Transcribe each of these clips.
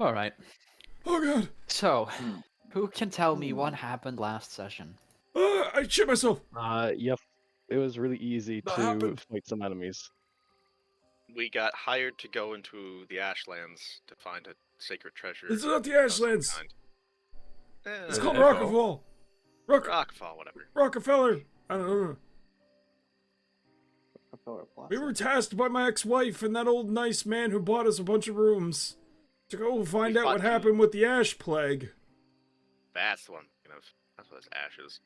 All right. Oh god. So, who can tell me what happened last session? I shit myself. Yep. It was really easy That to happened. fight some enemies. We got hired to go into the Ashlands to find a sacred treasure. It's not the of some Ashlands. kind. It's Eh, called Echo. Rockafall. Rockfall, whatever. Rockefeller. I don't know. Rockefeller Plaza. We were tasked by my ex-wife and that old nice man who bought us a bunch of rooms to go find out fought what you. happened with the ash plague. That's the one. That's what it's ashes.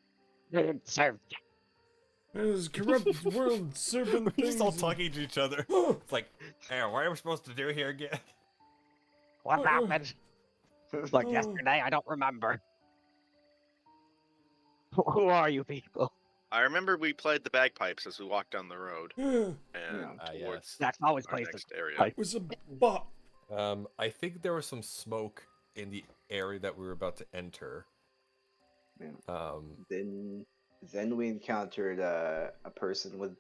There's corrupt world serpent We're things. just all talking to each other. Oh, It's like, hey, what are we supposed to do here again? What happened? Like yesterday, I don't remember. Who are you people? I remember we played the bagpipes as we walked down the road yeah. and Ah, towards yes. That's always our places. next area. Hi. It was a bot. I think there was some smoke in the area that we were about to enter. Yeah. Then we encountered a person with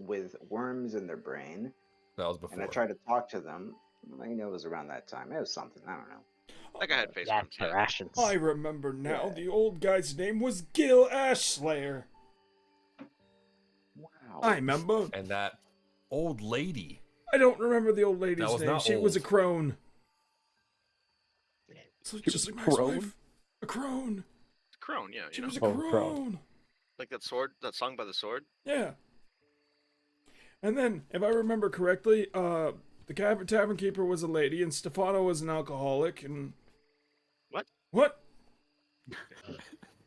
with worms in their brain, That was before. and I tried to talk to them. I know it was around that time. It was something. I don't know. Like I had face That's bumps, yeah. rations. I remember now. Yeah. The old guy's name was Gil Ashslayer. Wow. I remember. And that old lady. I don't remember the old lady's That was name. not She was a old. crone. So just like my Crone? ex-wife. A crone. Crone, yeah, She you know. was a Oh, crone. crone. Like that sword, that song by the sword. Yeah. And then, if I remember correctly, the tavern keeper was a lady, and Stefano was an alcoholic, and... What? What?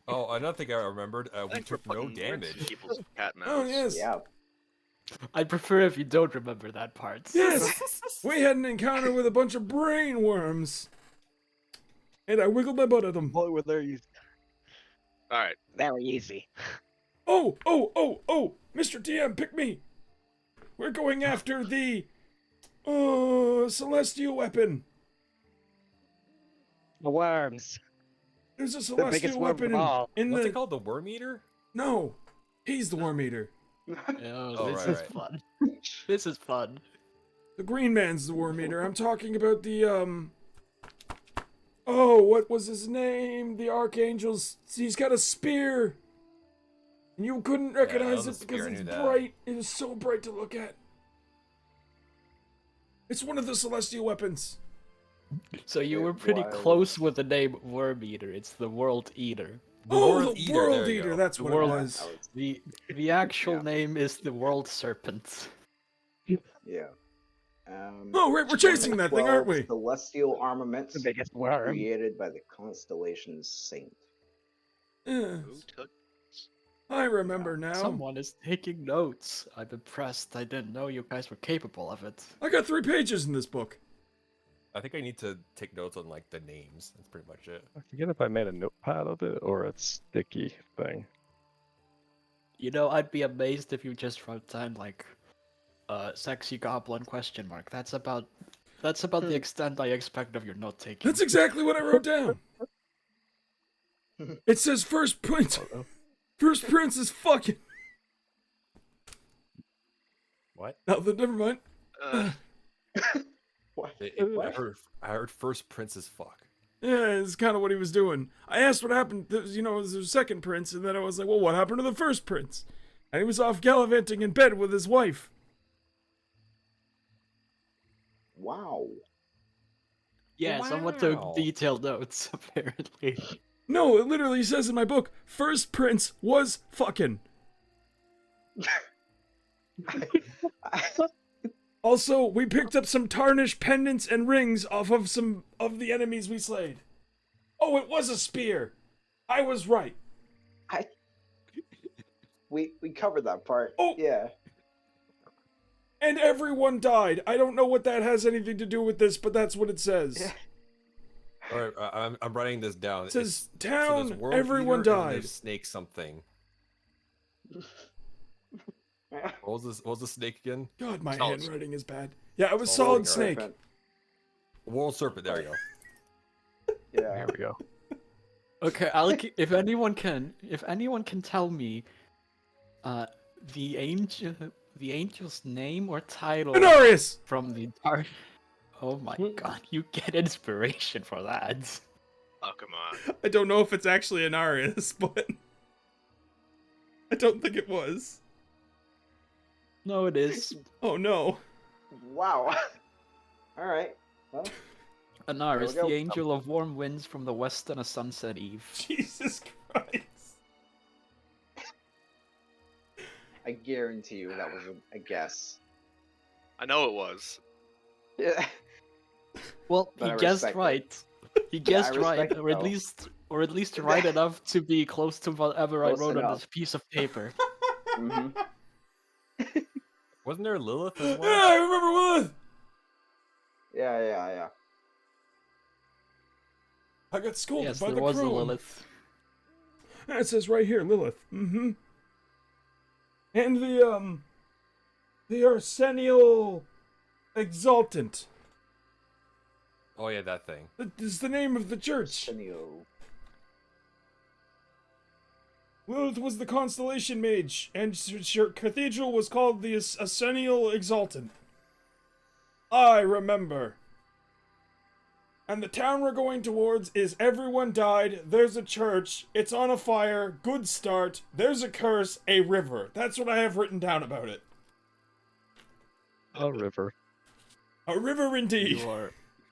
Oh, another thing I remembered, we Thanks for took no fucking rinsing damage. People's cat mouths. Oh, yes. Yeah. I prefer if you don't remember that part. Yes! We had an encounter with a bunch of brain worms. And I wiggled my butt at them. Oh, were there you? All right. Very easy. Oh! Mr. DM, pick me! We're going after the... celestial weapon. The worms. There's a The celestial biggest worm weapon of all. in What's the... it called? The Worm Eater? No. He's the worm eater. Oh, Oh, this right, is right. fun. This is fun. The green man's the worm eater. I'm talking about the, Oh, what was his name? The Archangel's... He's got a spear. And you couldn't recognize was it a because spear, I it's knew that. bright. It is so bright to look at. It's one of the celestial weapons. So you Yeah, were pretty wild. close with the name Worm Eater. It's the World Eater. The Oh, World the Eater, World there you Eater. go. That's The what World- it was. That was- The actual Yeah. name is the World Serpent. yeah. Oh, right, we're chasing that thing, aren't 12 we? Celestial armaments The biggest worm. created by the constellation Saint. Yeah, Who took? I remember now. Someone is taking notes. I'm impressed. I didn't know you guys were capable of it. I got 3 pages in this book. I think I need to take notes on like the names. That's pretty much it. I forget if I made a notepad of it or a sticky thing. You know, I'd be amazed if you just wrote down like, "sexy goblin?" ? That's about the extent I expect of your note taking. That's exactly what I wrote down. It says first prince. First prince is fucking. What? No, never mind. What? I heard first prince is fuck. Yeah, it's kind of what he was doing. I asked what happened. You know, was the second prince, and then I was like, well, what happened to the first prince? And he was off gallivanting in bed with his wife. Wow. Yeah, someone took Wow. detailed notes apparently. No, it literally says in my book, first prince was fucking. Also, we picked up some tarnished pendants and rings off of some of the enemies we slayed. Oh, it was a spear. I was right. We covered that part. Oh. Yeah. And everyone died. I don't know what that has anything to do with this, but that's what it says. All right, I'm writing this down. It says, So there's town, World everyone Eater and died. there's snake something. What was the snake again? God, my Solid handwriting is bad. Yeah, it was Solid solid snake. Serpent. World serpent. There you go. Yeah. There we go. Okay, if anyone can tell me, the angel's name or title Honorius! from the entire. Oh my god, you get inspiration for that. Oh, come on. I don't know if it's actually an Arius, but I don't think it was. No, it is. Oh no. Wow. All right. Well, Anaris, There we the go. angel of warm winds from the west on a sunset eve. Jesus Christ. I guarantee you that was a guess. I know it was. Yeah. Well, But he I guessed respect it. right. He I guessed respect right, it, or at though. least right enough to be close to whatever I Close wrote on enough. this piece of paper. hmm Wasn't there Lilith as Yeah, well? I remember Lilith. Yeah. I got scolded Yes, by there the was a crone. Lilith. Ah, it says right here, Lilith. Mm-hmm. And the Arsenial Exultant. Oh yeah, that thing. That is the name of the church. Arsenio. Lilith was the constellation mage, and her cathedral was called the Arsenial Exultant. I remember. And the town we're going towards is everyone died, there's a church, it's on a fire, good start, there's a curse, a river. That's what I have written down about it. A river. A river indeed. You are.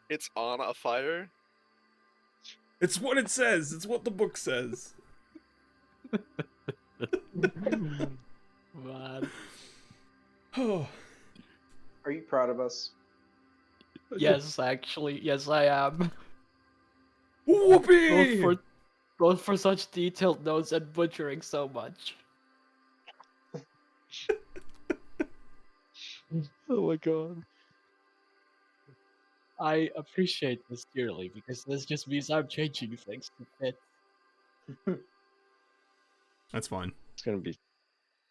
It's on a fire. It's what it says, it's what the book says. Man. Oh, Are you proud of us? Yes, actually, yes, I am. whoopee! Both for such detailed notes and butchering so much. Oh my god. I appreciate this dearly because this just means I'm changing things to fit. That's fine. It's gonna be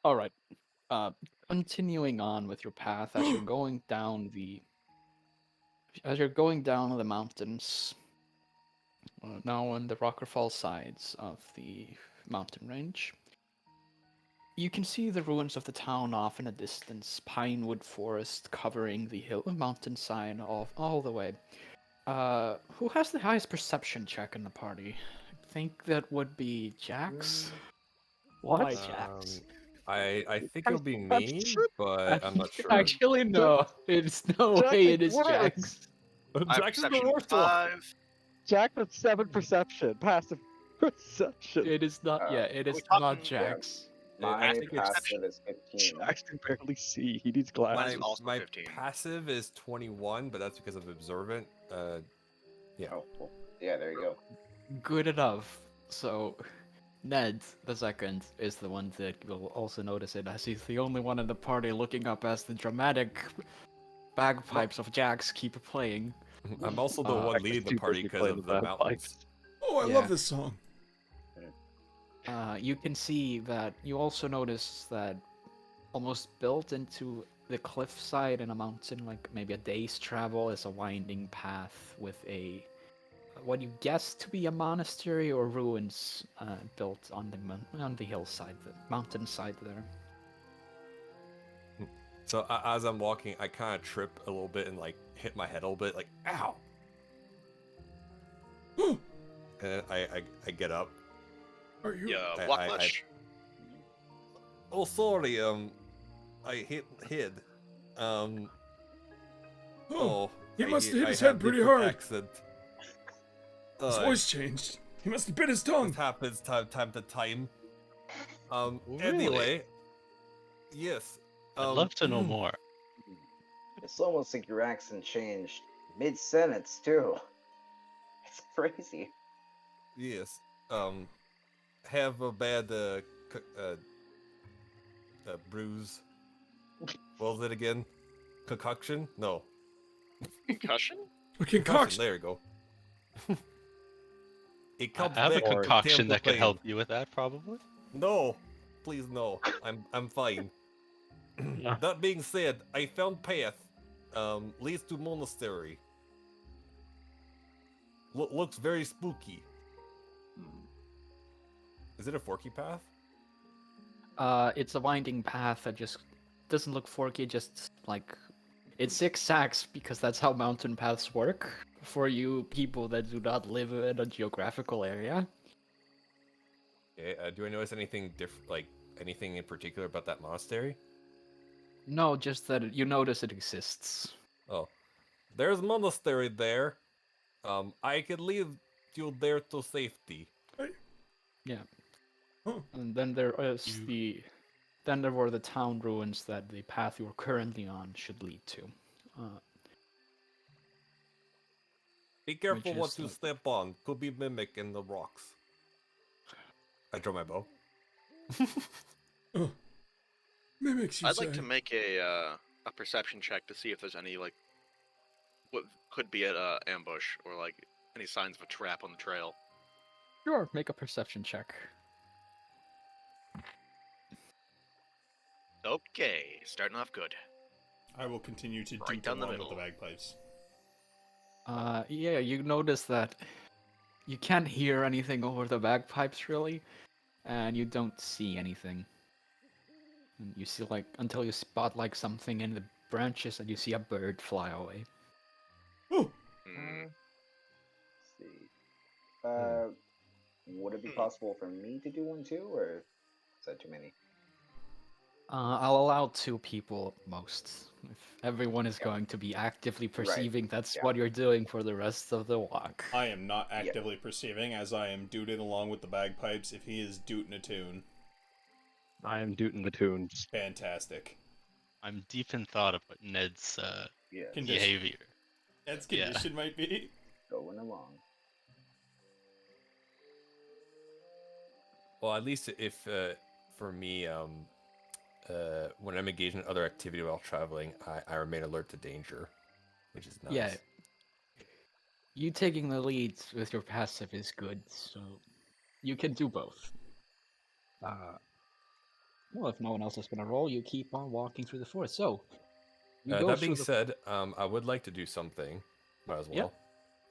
All right. Continuing on with your path as you're going down the mountains, now on the Rockerfall sides of the mountain range, you can see the ruins of the town off in the distance, pinewood forest covering the mountainside all the way. Who has the highest perception check in the party? I think that would be Jaahx. what? Why Jaahx? I think it'll be me, but I'm not sure. Actually, no. It's no Jack way is it is worse. Jaahx. I have Jack's the perception worst one. 5. Jack with 7 perception, passive perception. It is not. Yeah, it are is we not talking- Jaahx. My think it's- passive is 15. Jack can barely see. He needs My, glasses. also my 15. passive is 21, but that's because of observant. Yeah. Oh, well, yeah, there you go. Good enough. So, Ned the second is the one that you'll also notice it as he's the only one in the party looking up as the dramatic bagpipes of Jaahx keep playing. I'm also the one leading the Too party busy because playing of the bagpipes. mountains. Oh, I Yeah. love this song. You can see that you also notice that almost built into the cliffside in a mountain, like maybe a day's travel, is a winding path with a what you guess to be a monastery or ruins built on the hillside, the mountainside there. So as I'm walking, I kind of trip a little bit and like hit my head a little bit, like ow. And I get up. Are you? Yeah, I- what I- much? Oh, sorry. I hid. Oh, he I must have hit his I head have pretty different hard. Accent. His voice changed. He must have bit his tongue. It happens time to time. Really? Anyway, yes. I'd love to know more. It's almost like your accent changed mid-sentence, too. It's crazy. Yes. Have a bad bruise. What was it again? Concoction? No. Concussion? A concoction. There you go. It I comes have a back with concoction that could temple help pain. you with that, probably. No, please no. I'm fine. That being said, I found path. Leads to monastery. Looks very spooky. Is it a forky path? It's a winding path that just doesn't look forky, just like It zigzags because that's how mountain paths work for you people that do not live in a geographical area. Okay, do I notice anything different, like anything in particular about that monastery? No, just that you notice it exists. Oh, there's a monastery there. I could lead you there to safety. Yeah. Huh. And then there is then there were the town ruins that the path you're currently on should lead to. Be careful Which what is you like- step on. Could be mimic in the rocks. I draw my bow. Mimics, you I'd say? like to make a perception check to see if there's any like what could be an ambush or like any signs of a trap on the trail. Sure, make a perception check. Okay, starting off good. I will continue to Right duke down the along with the middle. bagpipes. Yeah, you notice that you can't hear anything over the bagpipes really, and you don't see anything. And you see until you spot something in the branches and you see a bird fly away. Oh, Hmm. Let's see. Would it be possible for me to do one too, or is that too many? I'll allow 2 people at most. If everyone is going to be actively perceiving, that's yeah. what you're doing for the rest of the walk. I am not actively perceiving, as I am dooting along with the bagpipes if he is dooting a tune. I am dooting the tunes. Fantastic. I'm deep in thought about Ned's Yeah, Condition. behavior. That's Yeah. condition might be. going along. Well, at least if for me, when I'm engaged in other activity while traveling, I remain alert to danger, which is nice. Yeah. You taking the lead with your passive is good, so you can do both. Well, if no one else is going to roll, you keep on walking through the forest. So, you go That through being the... said, I would like to do something. Might as well. Yeah.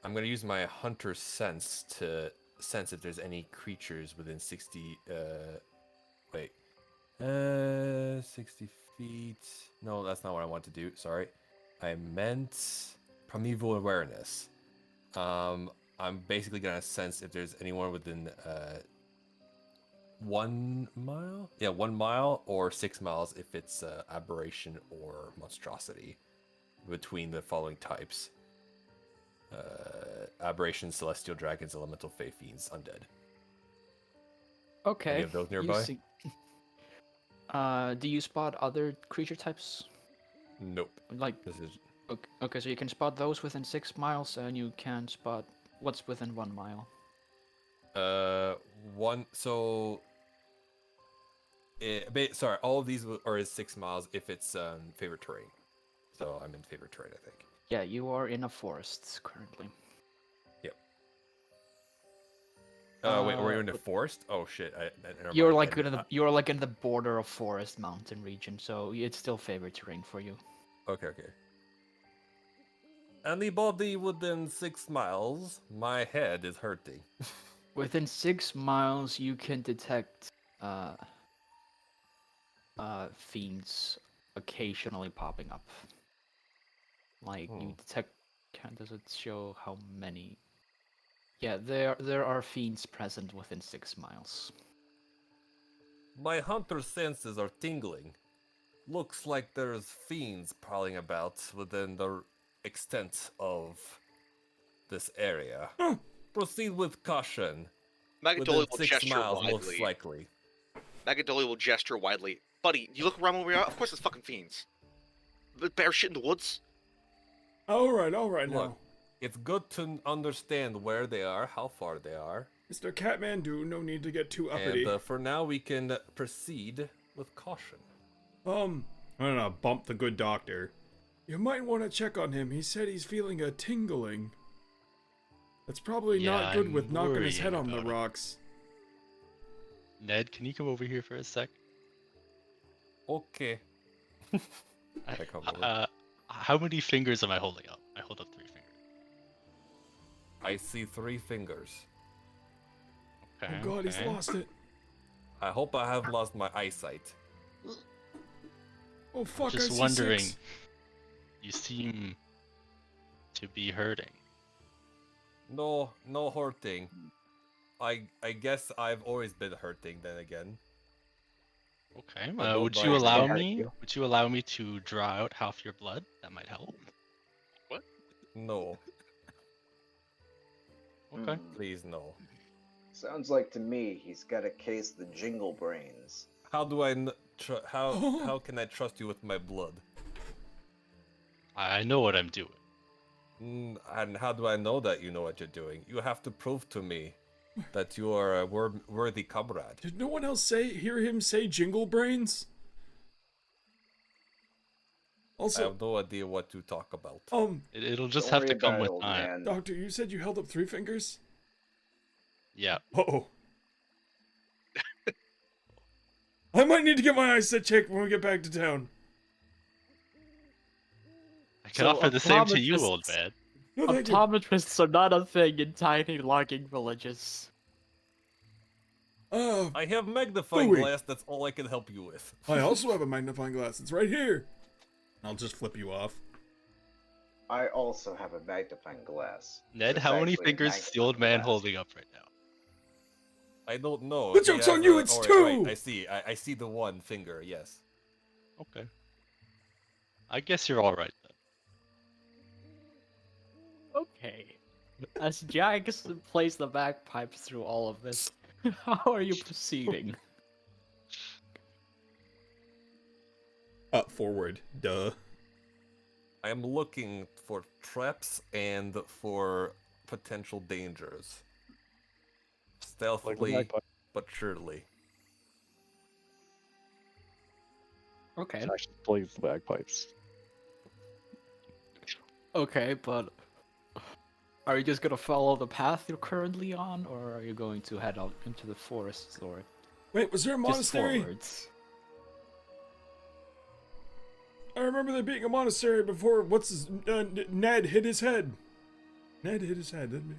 I'm going to use my hunter sense to sense if there's any creatures within 60. 60 feet. No, that's not what I want to do. Sorry, I meant primeval awareness. I'm basically gonna sense if there's anyone within 1 mile. Yeah, 1 mile or 6 miles if it's aberration or monstrosity between the following types: aberration, celestial dragons, elemental fae fiends, undead. Okay. Any of those you nearby? see- do you spot other creature types? Nope. Like, This is okay, so you can spot those within 6 miles, and you can spot what's within 1 mile. one. So, sorry, all of these are 6 miles if it's favorite terrain. So I'm in favorite terrain, I think. Yeah, you are in a forest currently. Yep. Wait, were you in the forest? Oh shit! Never You're mind, you're like in the border of forest mountain region, so it's still favorite terrain for you. Okay. Anybody within 6 miles? My head is hurting. Within 6 miles, you can detect fiends occasionally popping up. Like you detect. Does it show how many? Yeah, there are fiends present within 6 miles. My hunter senses are tingling. Looks like there's fiends prowling about within the extent of this area. Proceed with caution. Magadolli Within will 6 gesture miles, most widely. likely. Magadolli will gesture widely. Buddy, you look around where we are. Of course, it's fucking fiends. The bear shit in the woods. All right Look, now. it's good to understand where they are, how far they are, Mr. Catmandu, no need to get too uppity. and for now we can proceed with caution. I'm gonna bump the good doctor. You might want to check on him. He said he's feeling a tingling. That's probably Yeah, not good I'm with knocking his head worrying on the about it. rocks. Ned, can you come over here for a sec? Okay. I come over. How many fingers am I holding up? I hold up 3 fingers. I see 3 fingers. Okay, Oh god, he's okay. lost it. I hope I have lost my eyesight. Oh fuck, I Just see wondering. 6. You seem to be hurting. No, no hurting. I guess I've always been hurting then again. Okay. I don't Would know you if allow they hurt me? you. Would you allow me to draw out half your blood? That might help. No, Okay. please no. Sounds like to me he's got a case of the jingle brains. How do I how can I trust you with my blood? I know what I'm doing. And how do I know that you know what you're doing? You have to prove to me that you are a worthy comrade. Did no one else hear him say jingle brains? I Also, have no idea what to talk about. It'll just Don't have to worry come about it, with old time. man. Doctor, you said you held up 3 fingers? Yeah. Uh-oh. I might need to get my eyesight checked when we get back to town. I can offer the same to you, old optometrists- man. No, thank you. Optometrists are not a thing in tiny logging villages. I have magnifying Louis. glass, that's all I can help you with. I also have a magnifying glass. It's right here. I'll just flip you off. I also have a magnifying glass. Ned, It's how many actually a fingers is the old man magnifying glass. holding up right now? I don't know. The He joke's has on you, a- it's oh, 2! Right, I see. I see the one finger, yes. Okay. I guess you're alright then. Okay. As Jaahx plays the bagpipes through all of this, how are you proceeding? Forward. Duh. I am looking for traps and for potential dangers. Like the Stealthily, magpie. but surely. Okay. It actually plays the bagpipes. Okay, but are you just gonna follow the path you're currently on, or are you going to head out into the forests, or Wait, was there a just monastery? forwards? I remember there being a monastery before. Ned hit his head. Ned hit his head, didn't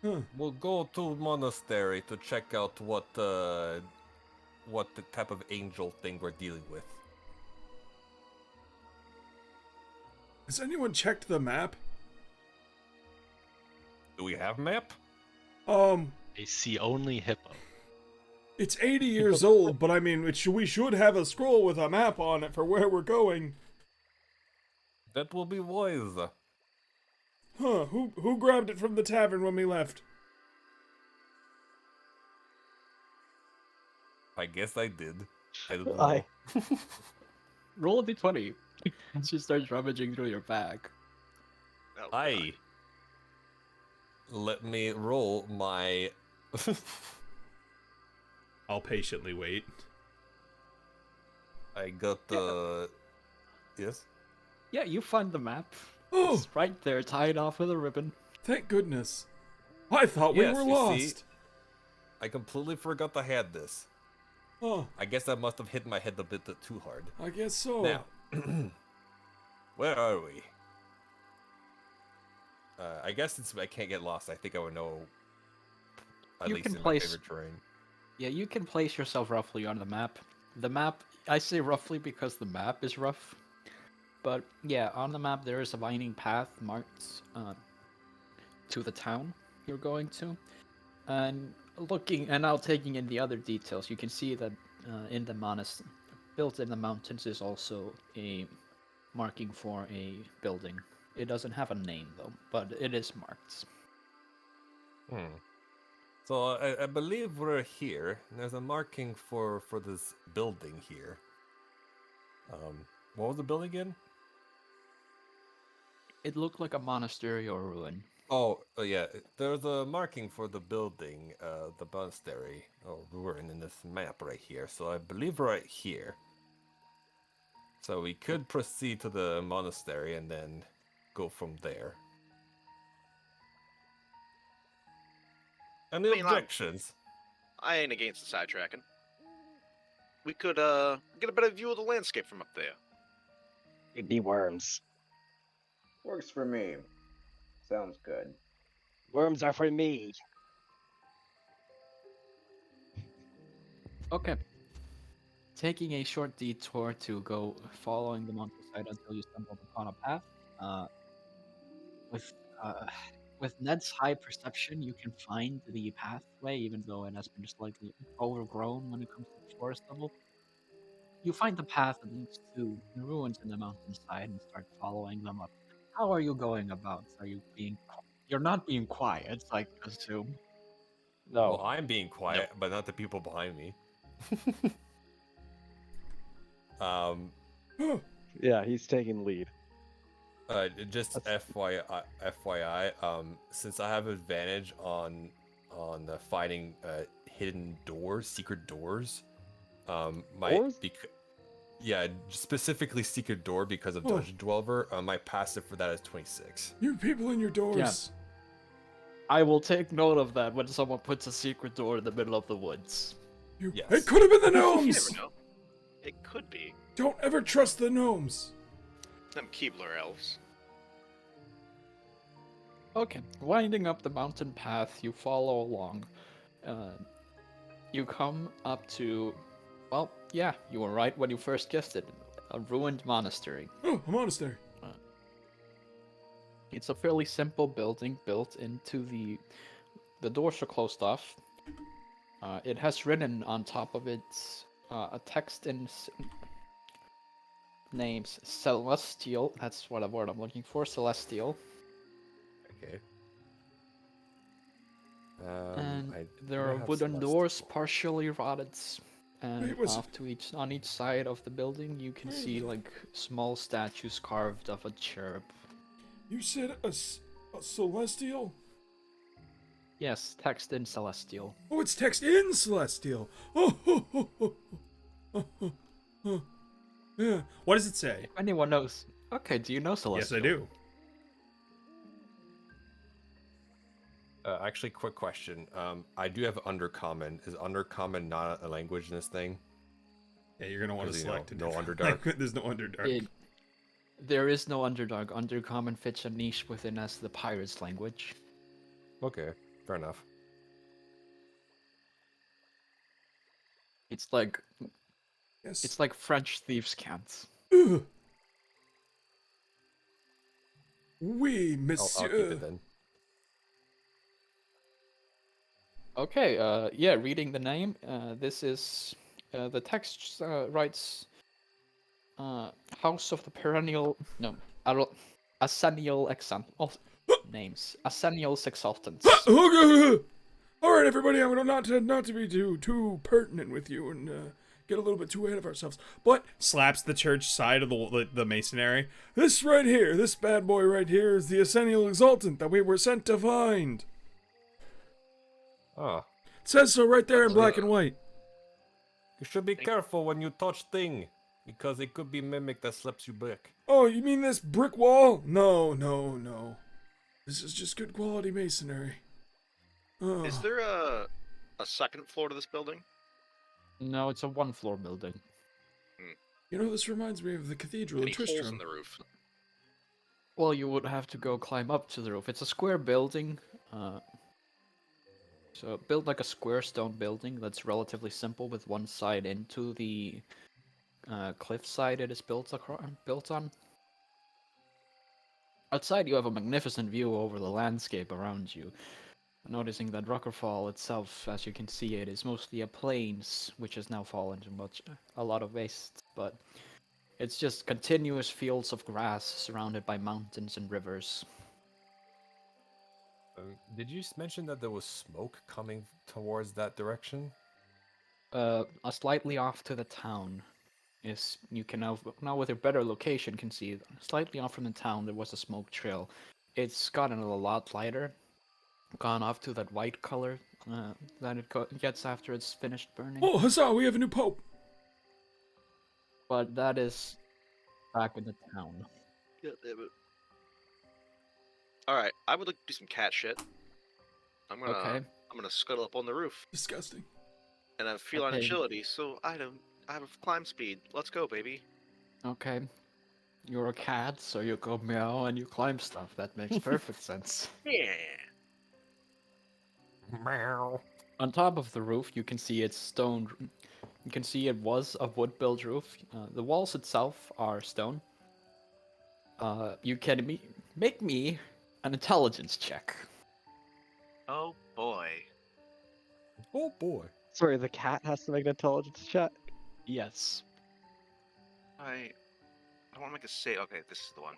he? Huh. We'll go to monastery to check out what the type of angel thing we're dealing with. Has anyone checked the map? Do we have map? I see only hippo. It's 80 years old, but I mean, we should have a scroll with a map on it for where we're going. That will be wise. Huh? Who grabbed it from the tavern when we left? I guess I did. I don't know. I Roll a d20. As you start rummaging through your bag. Oh, I let me roll my. I'll patiently wait. I got the. Yes. Yeah, you find the map. Oh, It's right there, tied off with a ribbon. thank goodness. I thought we Yes, were you lost. see? I completely forgot I had this. Oh, I guess I must have hit my head a bit too hard. I guess so. Now, where are we? I guess since I can't get lost, I think I would know. At You least can in place- my favorite terrain. Yeah, you can place yourself roughly on the map. The map, I say roughly because the map is rough. But yeah, on the map there is a winding path marked to the town you're going to. And looking, and now taking in the other details, you can see that in the monastery, built in the mountains, is also a marking for a building. It doesn't have a name though, but it is marked. So I believe we're here. There's a marking for this building here. What was the building again? It looked like a monastery or ruin. Oh, yeah. There's a marking for the building, the monastery, or ruin in this map right here. So I believe right here. So we could proceed to the monastery and then go from there. Any I mean, objections? I ain't against the sidetracking. We could get a better view of the landscape from up there. It'd be worms. Works for me. Sounds good. Worms are for me. Okay. taking a short detour to go following the mountainside until you stumble upon a path. Uh, with uh, with Ned's high perception, you can find the pathway, even though it has been slightly overgrown when it comes to the forest level. You find the path that leads to the ruins in the mountainside and start following them up. How are you going about? Are you being? You're not being quiet, I assume. Well, No. I'm being quiet, but not the people behind me. um, Yeah, he's taking lead. just That's- FYI, since I have advantage on finding hidden doors, secret doors, my Doors? yeah, specifically secret door because of Oh. Dungeon Dweller. My passive for that is 26. You people in your doors. I will take note of that when someone puts a secret door in the middle of the woods. You, Yes. It could have been the You gnomes! never know. It could be. Don't ever trust the gnomes. Them Keebler elves. Okay, winding up the mountain path, you follow along. You come up to, well, yeah, you were right when you first guessed it, a ruined monastery. Oh, a monastery. It's a fairly simple building built into the doors are closed off. It has written on top of it a text in names Celestial. That's what a word I'm looking for. Celestial. Okay. And I there might are have wooden Celestial. doors partially rotted. And Wait, was- off to on each side of the building, you can see like small statues carved of a cherub. You said a celestial? Yes, text in Celestial. Oh, it's text in celestial. Oh. Yeah. What does it say? If anyone knows, okay, do you know Celestial? Yes, I do. Actually, quick question. I do have Undercommon. Is Undercommon not a language in this thing? Yeah, you're gonna want to Because, you know, select a no different Underdark. language. There's no Underdark. There is no Underdark. Undercommon fits a niche within as the pirate's language. Okay, fair enough. It's like Yes. it's like French thieves' can't. Ugh. Oui, I'll monsieur. keep it then. Okay, yeah, reading the name, this is, the text writes, House of the Perennial, no, Ascennial names, Ascennials Exaltants. All right, everybody. I'm gonna not to be too pertinent with you and get a little bit too ahead of ourselves. But slaps the church side of the masonry. This right here, this bad boy right here, is the Ascennial Exaltant that we were sent to find. Ah, It says so right there in black and white. you should be careful when you touch thing, because it could be mimic that slaps you back. Oh, you mean this brick wall? No. This is just good quality masonry. Oh. Is there a second floor to this building? No, it's a one-floor building. You know, this reminds me of the cathedral in Any holes in Tristram. the roof? Well, you would have to go climb up to the roof. It's a square building, so built like a square stone building that's relatively simple with one side into the cliff side it is built on. Outside, you have a magnificent view over the landscape around you. Noticing that Rockerfall itself, as you can see, it is mostly a plains, which has now fallen to a lot of waste, but it's just continuous fields of grass surrounded by mountains and rivers. Did you mention that there was smoke coming towards that direction? Slightly off to the town is you can now with a better location can see slightly off from the town there was a smoke trail. It's gotten a lot lighter, gone off to that white color that it gets after it's finished burning. Oh, huzzah! We have a new pope. But that is back in the town. Yeah, damn it. Alright, I would like to do some cat shit. I'm gonna scuttle up on the roof. Disgusting. And I feel on Okay. agility, so I have climb speed. Let's go, baby. Okay. You're a cat, so you go meow and you climb stuff. That makes perfect sense. Yeah. Meow. On top of the roof, you can see it's stone. You can see it was a wood-built roof. The walls itself are stone. You can make me an intelligence check. Oh boy. Oh boy. Sorry, the cat has to make an intelligence check. Yes. I don't want to make a save. Okay, this is the one.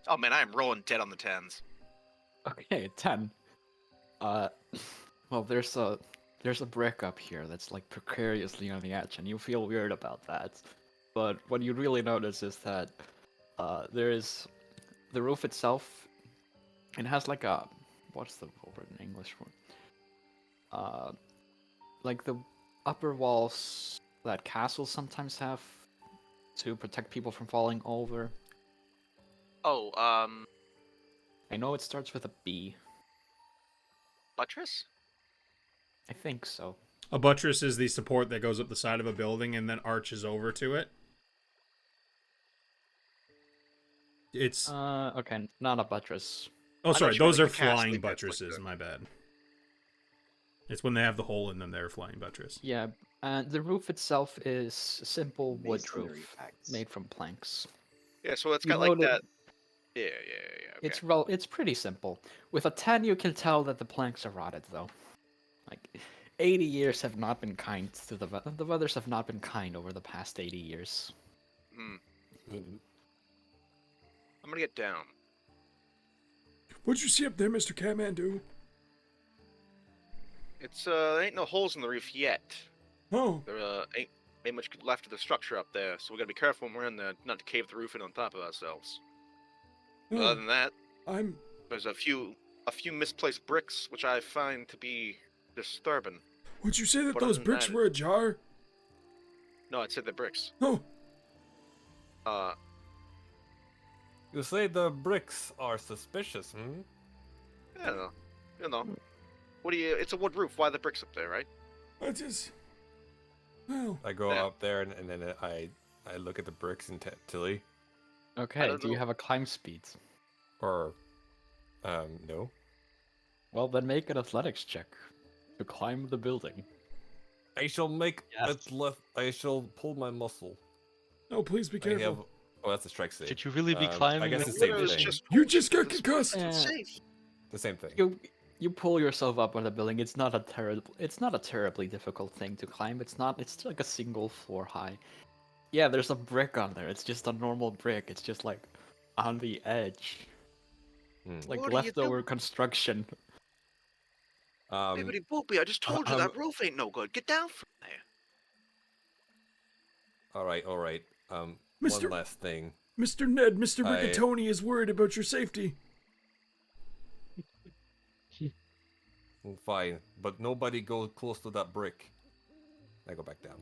Oh man, I am rolling dead on the 10s. Okay, 10. Well, there's a brick up here that's like precariously on the edge, and you feel weird about that. But what you really notice is that there is the roof itself. It has like a what's the word in English for? Like the upper walls that castles sometimes have to protect people from falling over. Oh, I know it starts with a B. buttress? I think so. A buttress is the support that goes up the side of a building and then arches over to it. It's Okay, not a buttress. oh, know sorry, what you mean, those are like the castle, flying like that's like buttresses. the- My bad. It's when they have the hole in them. They're flying buttress. Yeah, and the roof itself is a simple wood Masonry roof packs. made from planks. Yeah, so it's You got like load it- that. Yeah. Okay. It's pretty simple. With a 10, you can tell that the planks are rotted, though. Like, 80 years have not been kind to the weathers have not been kind over the past 80 years. Hmm. I'm gonna get down. What'd you see up there, Mr. Catmandu? It's there ain't no holes in the roof yet. Oh, There ain't much left of the structure up there, so we gotta be careful when we're in there not to cave the roof in on top of ourselves. But other than that, I'm. there's a few misplaced bricks which I find to be disturbing. Would you say that But those other than bricks that- were ajar? No, I'd say they're bricks. Oh, You say the bricks are suspicious, hmm? I don't know. You know. What do you? It's a wood roof. Why are the bricks up there, right? I just. Well, I go Yeah. up there and then I look at the bricks intently. Okay, don't do you know. have a climb speed? Or, no. Well, then make an athletics check to climb the building. I shall make Yes. it left. I shall pull my muscle. no, please be I careful. have. Oh, that's a strike save. Should you really be I climbing guess this the same It was thing. just- You just got this concussed. Yeah. safe. The same thing. You pull yourself up on the building. It's not a terribly difficult thing to climb. It's like a single floor high. Yeah, there's a brick on there. It's just a normal brick. It's just like on the edge. Hmm. It's like What are you leftover doing? construction. Bibbidi boopy, I just told you that I'm- roof ain't no good. Get down from there. All right. Mr. One last thing. Mr. Ned, Mr. I- Rigatoni is worried about your safety. Fine, but nobody go close to that brick. I go back down.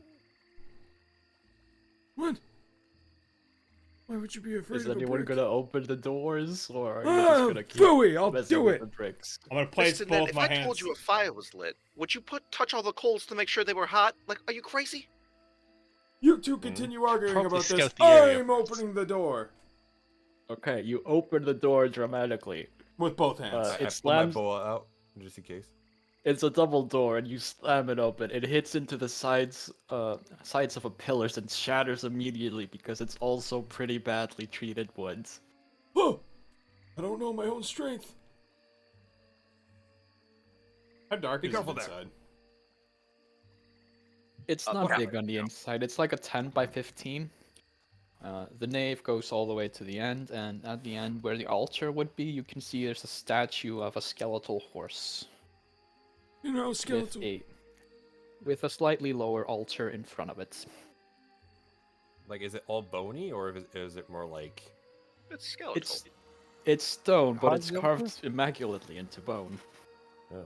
What? Why would you be afraid Is of a anyone brick? gonna open the doors, or are you Ah, just gonna keep phooey, I'll messing do with it. the bricks? I'm gonna place Listen, Ned, both if my I hands. told you a fire was lit, would you touch all the coals to make sure they were hot? Like, are you crazy? You two continue arguing Probably about this. scout the area I'm first. opening the door Okay, you open the door dramatically. with both hands. It I pull my slams- bow out just in case. It's a double door, and you slam it open. It hits into the sides of a pillars and shatters immediately because it's also pretty badly treated wood. Oh, I don't know my own strength. How dark Be is it careful there. inside? It's Oh, not okay. big on the inside. It's like a 10 by 15. The nave goes all the way to the end, and at the end where the altar would be, you can see there's a statue of a skeletal horse You know, with skeletal. with a slightly lower altar in front of it. Like, is it all bony or is it more like? It's skeletal. It's stone, but it's How's the carved immaculately into bone. Oh.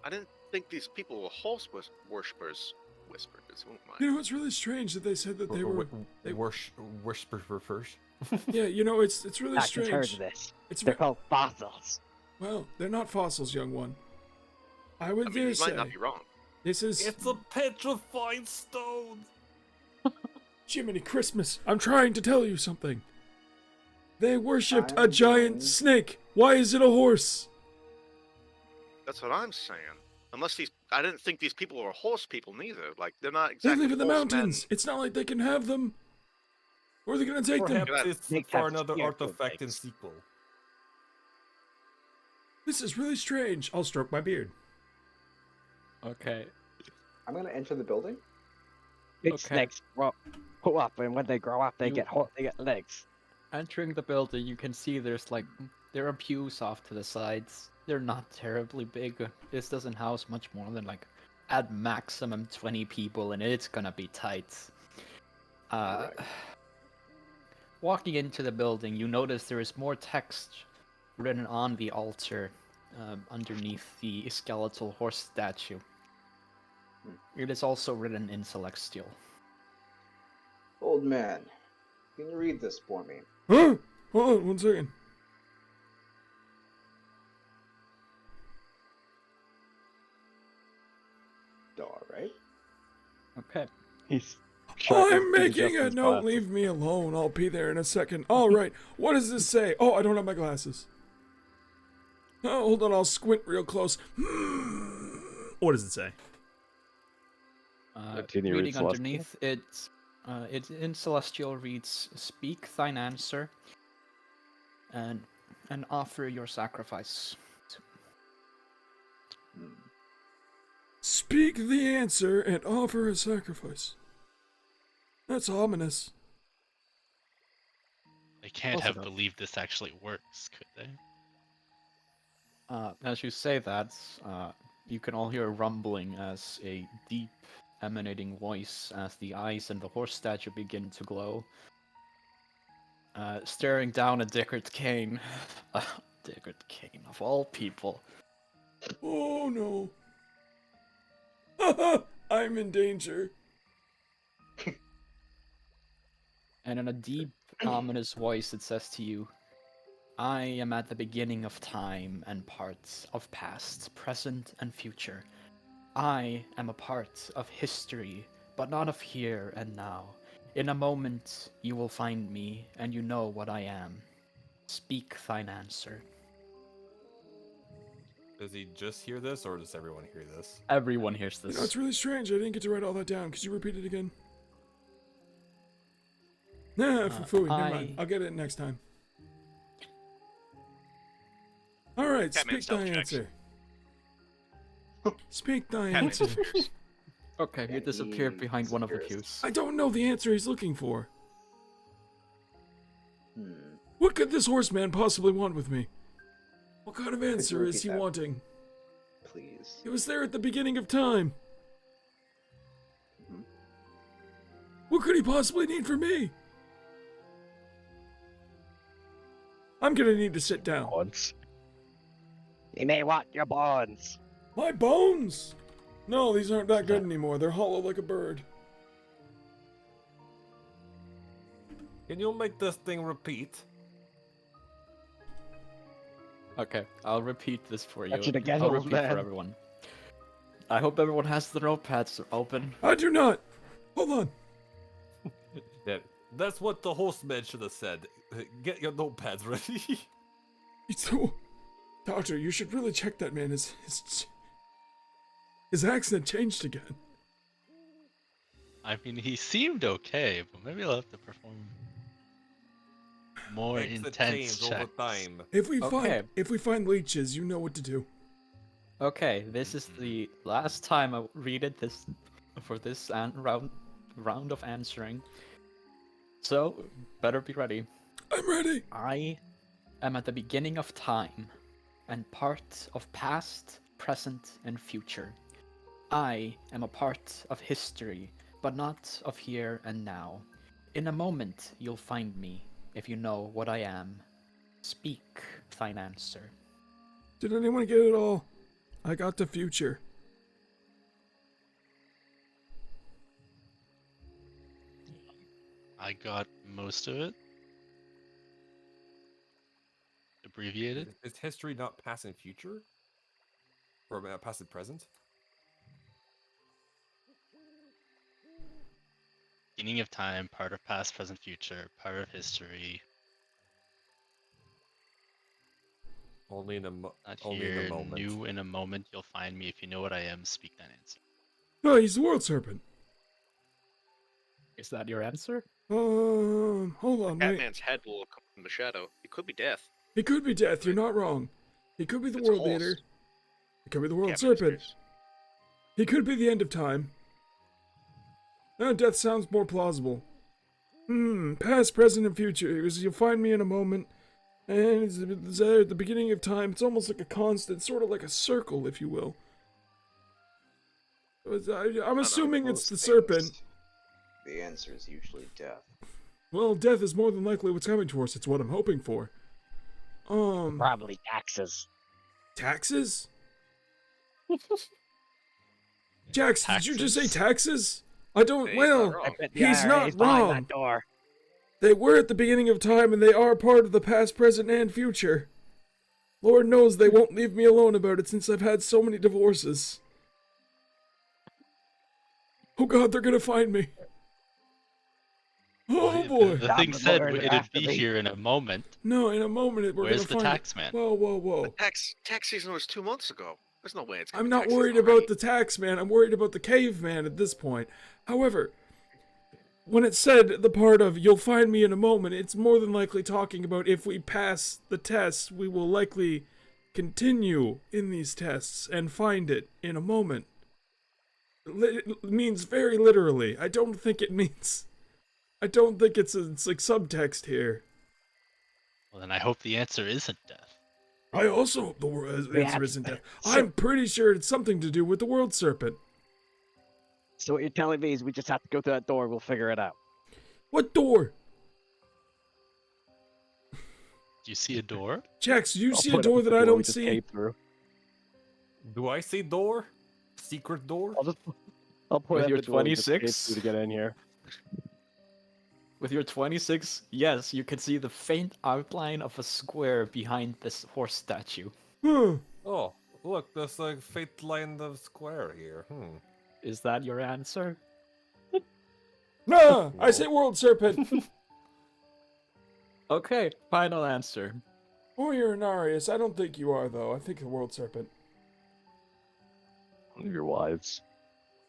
I didn't think these people were horse worshippers. Whispers, won't mind. You know, it's really strange that they said that they were. they- Whisper for first. Yeah, you know, it's really Back in heard strange. of this. It's They're ve- called fossils. well, they're not fossils, young one. I would I mean, dare you say might not be wrong. this is It's a petrified stone. Jiminy Christmas. I'm trying to tell you something. They worshipped a I'm giant going- snake. Why is it a horse? That's what I'm saying. Unless these I didn't think these people were horse people neither. Like they're not They exactly. live in the horsemen. mountains. It's not like they can have them. Where are they gonna take them? Perhaps it's Make for that another scarecrow artifact in legs. sequel. This is really strange. I'll stroke my beard. Okay. I'm gonna enter the building. Big Okay. snakes grow up, and when they grow up, they You- get legs. Entering the building, you can see there are pews off to the sides. They're not terribly big. This doesn't house much more than like at maximum 20 people, and it's gonna be tight. Walking into the building, you notice there is more text written on the altar underneath the skeletal horse statue. It is also written in Celestial. Old man, can you read this for me? Huh? Hold on 1 second. All right. Okay. He's I'm making a note. Leave me alone. I'll be there in a second. All right. What does this say? Oh, I don't have my glasses. Oh, hold on. I'll squint real close. What does it say? Continue read Reading Celestial. underneath, it in Celestial reads, "Speak thine answer, and offer your sacrifice." Speak the answer and offer a sacrifice. That's ominous. They can't Also have not. believed this actually works, could they? As you say that, you can all hear a rumbling as a deep, emanating voice as the eyes and the horse statue begin to glow. Staring down at Dickard Caine. Dickard Caine, of all people. Oh no. I'm in danger. And in a deep, ominous voice, it says to you, "I am at the beginning of time and parts of past, present, and future. I am a part of history, but not of here and now. In a moment, you will find me, and you know what I am. Speak thine answer." Does he just hear this, or does everyone hear this? Everyone hears You this. know, it's really strange. I didn't get to write all that down. Could you repeat it again? Nah, for food. Never mind. I'll get it next time. All right, Catman speak thy stealth checks. answer. Speak thy Catman answer. disappears. Okay, you And disappeared he behind one of the disappears. pews. I don't know the answer he's looking for. Hmm. What could this horseman possibly want with me? What kind of answer is repeat he that? wanting? Please. He was there at the beginning of time. Mhm. What could he possibly need from me? I'm gonna need to sit down. Once. He may want your bones. My bones! No, these aren't that good anymore. They're hollow like a bird. Can you make this thing repeat? Okay, I'll repeat this for you. Touch it again, I'll old repeat man. for everyone. I hope everyone has the notepads open. I do not. Hold on. Yeah, that's what the hostman should have said. Get your notepads ready. So, Doctor, you should really check that man. His accent changed again. I mean, he seemed okay, but maybe he'll have to perform more Accent intense change checks. over time. If we Okay. find leeches, you know what to do. Okay, this is the last time I read it this for this round of answering. So, better be ready. I'm ready. I am at the beginning of time and part of past, present, and future. I am a part of history, but not of here and now. In a moment, you'll find me, if you know what I am. Speak thine answer. Did anyone get it all? I got the future. I got most of it. Abbreviated. Is history not past and future? Or past and present? Beginning of time, part of past, present, future, part of history. Only in a Not only in here. a moment. New in a moment. You'll find me. If you know what I am, speak that answer. No, he's the world serpent. Is that your answer? Hold on, wait. Catman's head will come from the shadow. It could be death. He could be death. You're not wrong. He could be the It's world horse. leader. He could be the world Catman's serpent. fierce. He could be the end of time. Death sounds more plausible. Past, present, and future. You'll find me in a moment. And it's at the beginning of time. It's almost like a constant, sort of like a circle, if you will. I'm assuming it's the serpent. The answer is usually death. Well, death is more than likely what's coming to us. It's what I'm hoping for. Probably taxes. Taxes? Jaahx, did you just say taxes? I don't. Hey, he's Well, not wrong. I bet the he's IRA not is behind wrong. that door. They were at the beginning of time, and they are part of the past, present, and future. Lord knows they won't leave me alone about it since I've had so many divorces. Oh God, they're gonna find me. Oh boy. The Stop thing the said Lord it'd after be me. here in a moment. No, in a moment we're Where's gonna the find tax it. man? Whoa, whoa, whoa. Tax season was 2 months ago. There's no way it's gonna I'm be not tax season worried already. about the tax man. I'm worried about the caveman at this point. However, when it said the part of "you'll find me in a moment," it's more than likely talking about if we pass the test, we will likely continue in these tests and find it in a moment. It means very literally. I don't think it's like subtext here. Well, then I hope the answer isn't death. I also hope the answer isn't death. I'm pretty sure it's something to do with the world serpent. So what you're telling me is we just have to go through that door. We'll figure it out. What door? Do you see a door? Jaahx, do you I'll see a point up door at that the I we don't just see? came through. Do I see door? Secret door? I'll point With at your the door we just came 26? through to get in here. With your 26, yes, you can see the faint outline of a square behind this horse statue. Huh. Oh, look, there's a faint line of square here. Is that your answer? Nah, I say world serpent. Okay, final answer. Or you're Anarius. I don't think you are, though. I think the world serpent. One of your wives.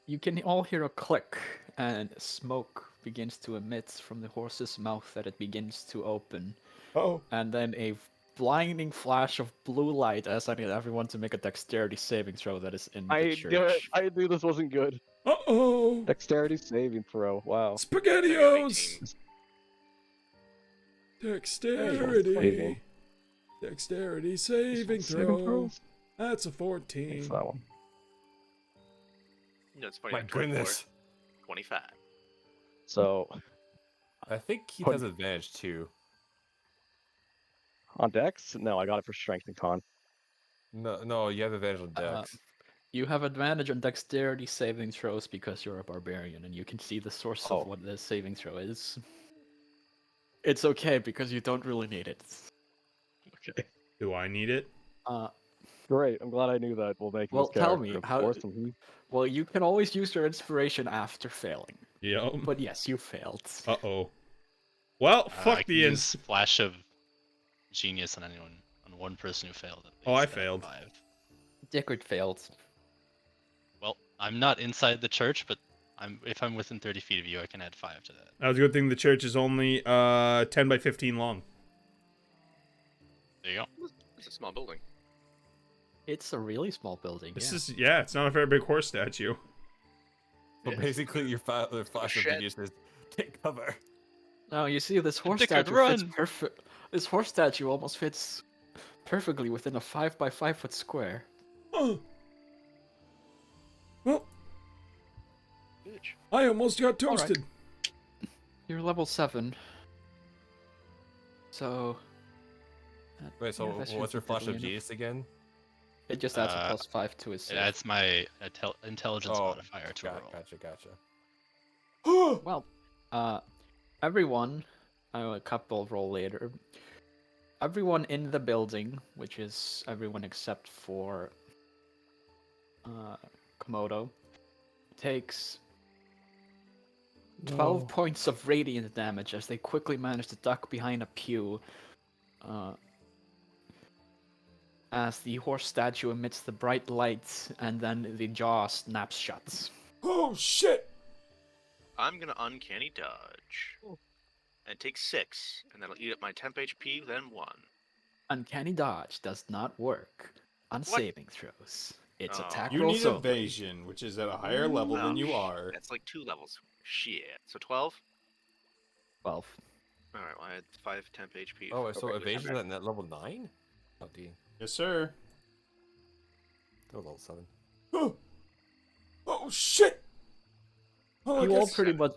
You can all hear a click, and smoke begins to emit from the horse's mouth that it begins to open. Oh. And then a blinding flash of blue light as I need everyone to make a dexterity saving throw that is in the church. I knew this wasn't good. Uh-oh. Dexterity saving throw. Wow. SpaghettiOs! 18. Dexterity. Saving. Dexterity saving Saving throw. throws? That's a Thanks 14. for that one. No, it's funny. My 24, goodness. 25. So, I think he Put- has advantage too. on Dex? No, I got it for strength and con. No, you have advantage on dex. You have advantage on dexterity saving throws because you're a barbarian and you can see the source Oh. of what the saving throw is. It's okay because you don't really need it. Okay. Do I need it? Great. I'm glad I knew that. We'll make Well, this tell character, me, of how- course, and he- Well, you can always use your inspiration after failing. Yep. But yes, you failed. Uh-oh. Well, I fuck can the use flash of genius on anyone, on one person who failed. At Oh, I least, failed. 5. Dickard failed. Well, I'm not inside the church, but if I'm within 30 feet of you, I can add 5 to that. That was a good thing the church is only 10 by 15 long. There you go. It's a small building. It's a really small building. This yeah. is, yeah, it's not a very big horse statue. So Yeah. basically, your flash of Shed. genius is take cover. No, you see, this horse Dickard, statue fits run! perfect. This horse statue almost fits perfectly within a 5 by 5 foot square. Oh. Well, Bitch. I almost got All right. toasted. You're level 7. So. Wait, so yeah, that should what's your be flash of deadly enough. genius again? It just adds a Uh, +5 to his It save. adds my intelligence Oh, modifier to a roll. Gotcha. Well, everyone, a couple roll later. Everyone in the building, which is everyone except for Komodo, takes 12 points of radiant damage as they quickly manage to duck behind a pew. as the horse statue emits the bright light, and then the jaw snaps shut. Oh shit! I'm gonna uncanny dodge. And take 6, and that'll eat up my temp HP, then 1. Uncanny dodge does not work on What? saving throws. It's Oh. attack You rolls need only. evasion, which is at a higher level than you are. That's like 2 levels. Shit. So 12? 12. Alright, well I had 5 temp HP. Oh, so Okay. evasion at net level 9? Oh, D. Yes, sir. They're level 7. Oh shit! Oh, I You all guess pretty much,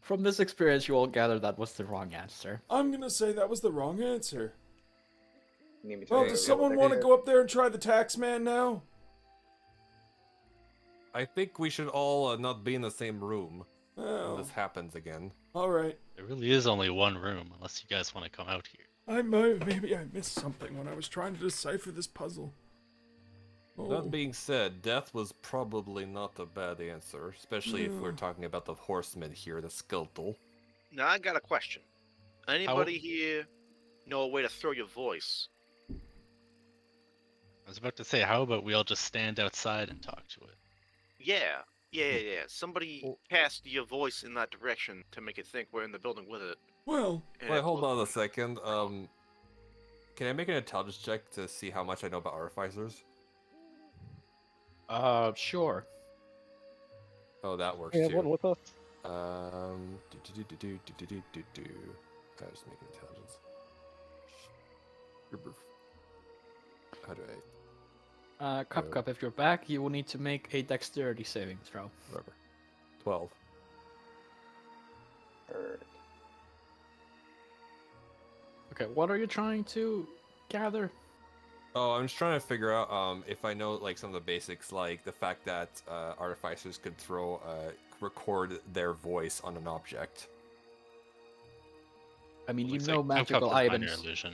from this experience, you all gather that was the wrong answer. I'm gonna say that was the wrong answer. Need me to Well, go does get someone what want they to did? go up there and try the tax man now? I think we should all not be in the same room when Oh, this happens again. all right. There really is only one room, unless you guys want to come out here. Maybe I missed something when I was trying to decipher this puzzle. Oh, That being said, death was probably not a bad answer, especially if we're Yeah. talking about the horseman here, the skeletal. Now I got a question. Anybody here know a way to throw your voice? I was about to say, how about we all just stand outside and talk to it? Yeah. Somebody cast your voice in that direction to make it think we're in the building with it. well, and Wait, it hold will- on a second. Can I make an intelligence check to see how much I know about artificers? Sure. Oh, that works Yeah, too. one with us. I just make an intelligence. How do I? CupCup, if you're back, you will need to make a dexterity saving throw. Whatever. 12. Heard. Okay, what are you trying to gather? Oh, I'm just trying to figure out if I know like some of the basics, like the fact that artificers could record their voice on an object. I mean, you Looks know like magical Cupcup's minor items. illusion.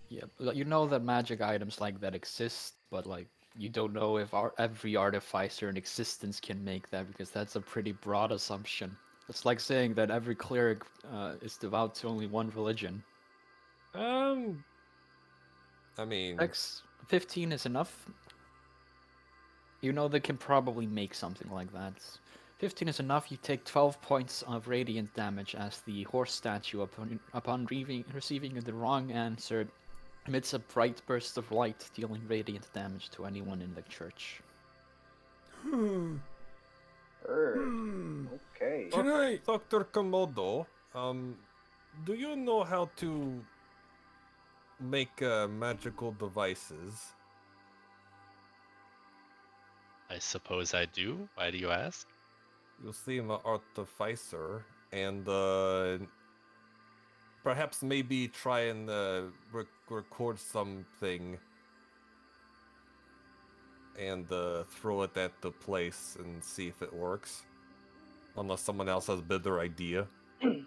Yeah, but you know that magic items like that exist, but like you don't know if every artificer in existence can make that because that's a pretty broad assumption. It's like saying that every cleric is devout to only one religion. I mean, X 15 is enough. You know they can probably make something like that. 15 is enough. You take 12 points of radiant damage as the horse statue, upon receiving the wrong answer, emits a bright burst of light, dealing radiant damage to anyone in the church. Heard. hmm. Okay. Can I? Dr. Komodo, do you know how to make magical devices? I suppose I do. Why do you ask? You seem an artificer, and perhaps maybe try and record something and throw it at the place and see if it works. Unless someone else has a better idea. Hmm.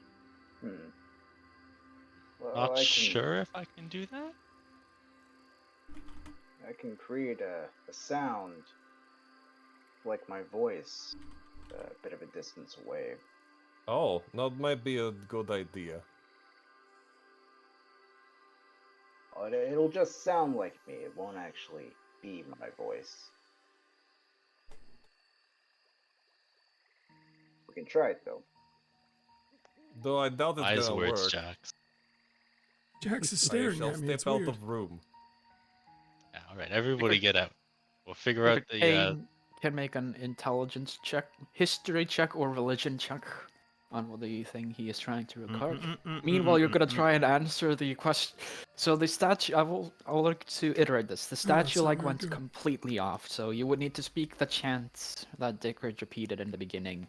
Well, Not I can, sure if I can do that. I can create a sound like my voice, a bit of a distance away. Oh, that might be a good idea. It'll just sound like me. It won't actually be my voice. We can try it though. Though I doubt it's Wise gonna words, work. Jaahx. Jax is I staring shall at me. step It's out weird. of room. Yeah, all right, everybody get out. We'll figure out the. Caine can make an intelligence check, history check, or religion check on the thing he is trying to record. Meanwhile, you're gonna try and answer the question. So the statue, I'll look to iterate this. The statue not like very went good. completely off, so you would need to speak the chant that Dickard repeated in the beginning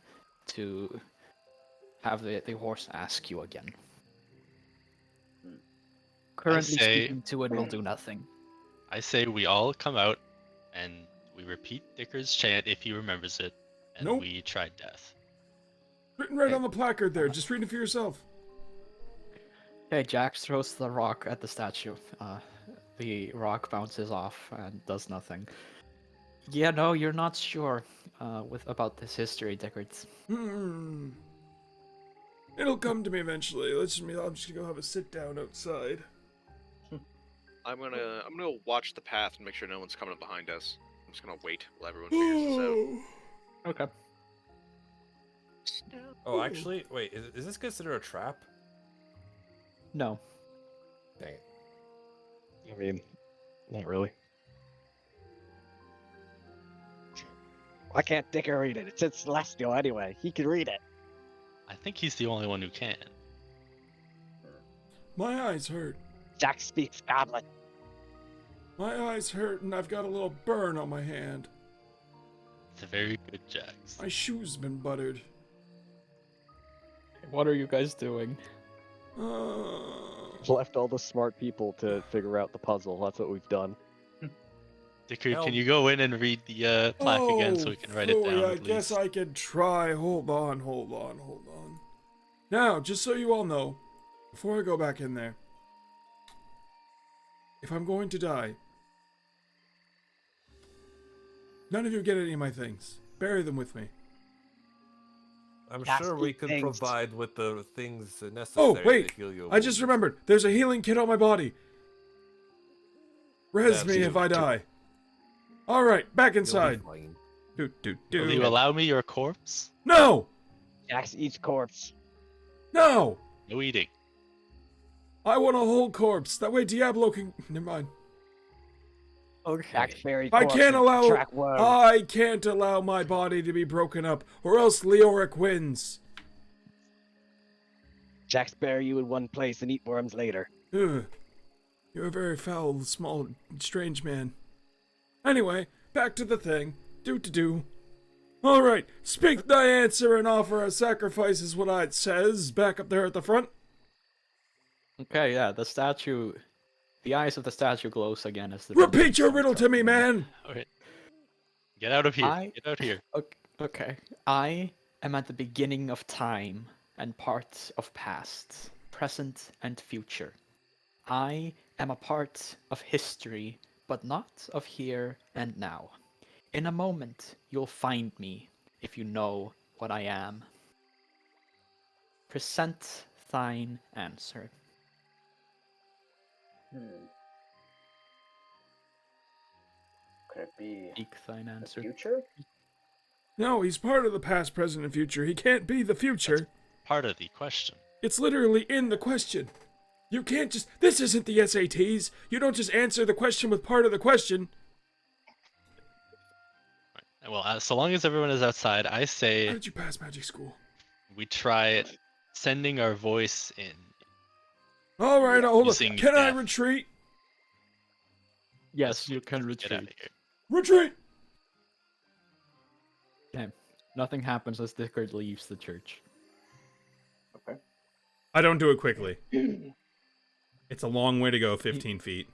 to have the horse ask you again. Currently say- speaking to it will do nothing. I say we all come out and we repeat Dickard's chant if he remembers it, and Nope. we try death. Written right on the placard there. Just read it for yourself. Okay, Jaahx throws the rock at the statue. The rock bounces off and does nothing. Yeah, no, you're not sure about this history, Dickard. Hmm. It'll come to me eventually. I'll just go have a sit down outside. I'm gonna watch the path and make sure no one's coming up behind us. I'm just gonna wait while everyone figures this out. Okay. Oh, actually, wait. Is this considered a trap? No. Dang it. I mean, not really. Why can't Dickard read it? It says Celestial anyway. He can read it. I think he's the only one who can. My eyes hurt. Jaahx speaks Goblin. My eyes hurt, and I've got a little burn on my hand. It's a very good Jaahx. My shoe's been buttered. What are you guys doing? Left all the smart people to figure out the puzzle. That's what we've done. Dickard, Help. can you go in and read the plaque again so we can write it down? I please? guess I can try. Hold on. Now, just so you all know, before I go back in there, if I'm going to die, none of you get any of my things. Bury them with me. I'm That's sure the we can things. provide with the things necessary Oh, wait! to heal you. I just remembered. There's a healing kit on my body. Res me if I die. Alright, back inside. Do. Will you allow me your corpse? No! Jaahx eats corpse. No! No eating. I want a whole corpse. That way Diablo can... Never mind. Okay. Jaahx bury I corpse can't and allow... track worms. I can't allow my body to be broken up, or else Leoric wins. Jaahx bury you in one place and eat worms later. Ugh. You're a very foul, small, strange man. Anyway, back to the thing. Do. Alright, speak thy answer and offer a sacrifice is what it says, back up there at the front. Okay, yeah, the statue... The eyes of the statue glows again as the... Repeat your riddle to me, man! Alright. Get out of here. I- Get out here. Okay. I am at the beginning of time and part of past, present and future. I am a part of history, but not of here and now. In a moment, you'll find me, if you know what I am. Present thine answer. Could it be Seek thine the answer. future? No, he's part of the past, present, and future. He can't be the future. Part of the question. It's literally in the question. You can't just... This isn't the SATs. You don't just answer the question with part of the question. Well, so long as everyone is outside, I How say did you pass magic school? we try sending our voice in. Alright, hold on. Using Can I death. retreat? Yes, you can Get out of retreat. here. Retreat! Okay. Nothing happens as Dickard leaves the church. I don't do it quickly. It's a long way to go, 15 feet.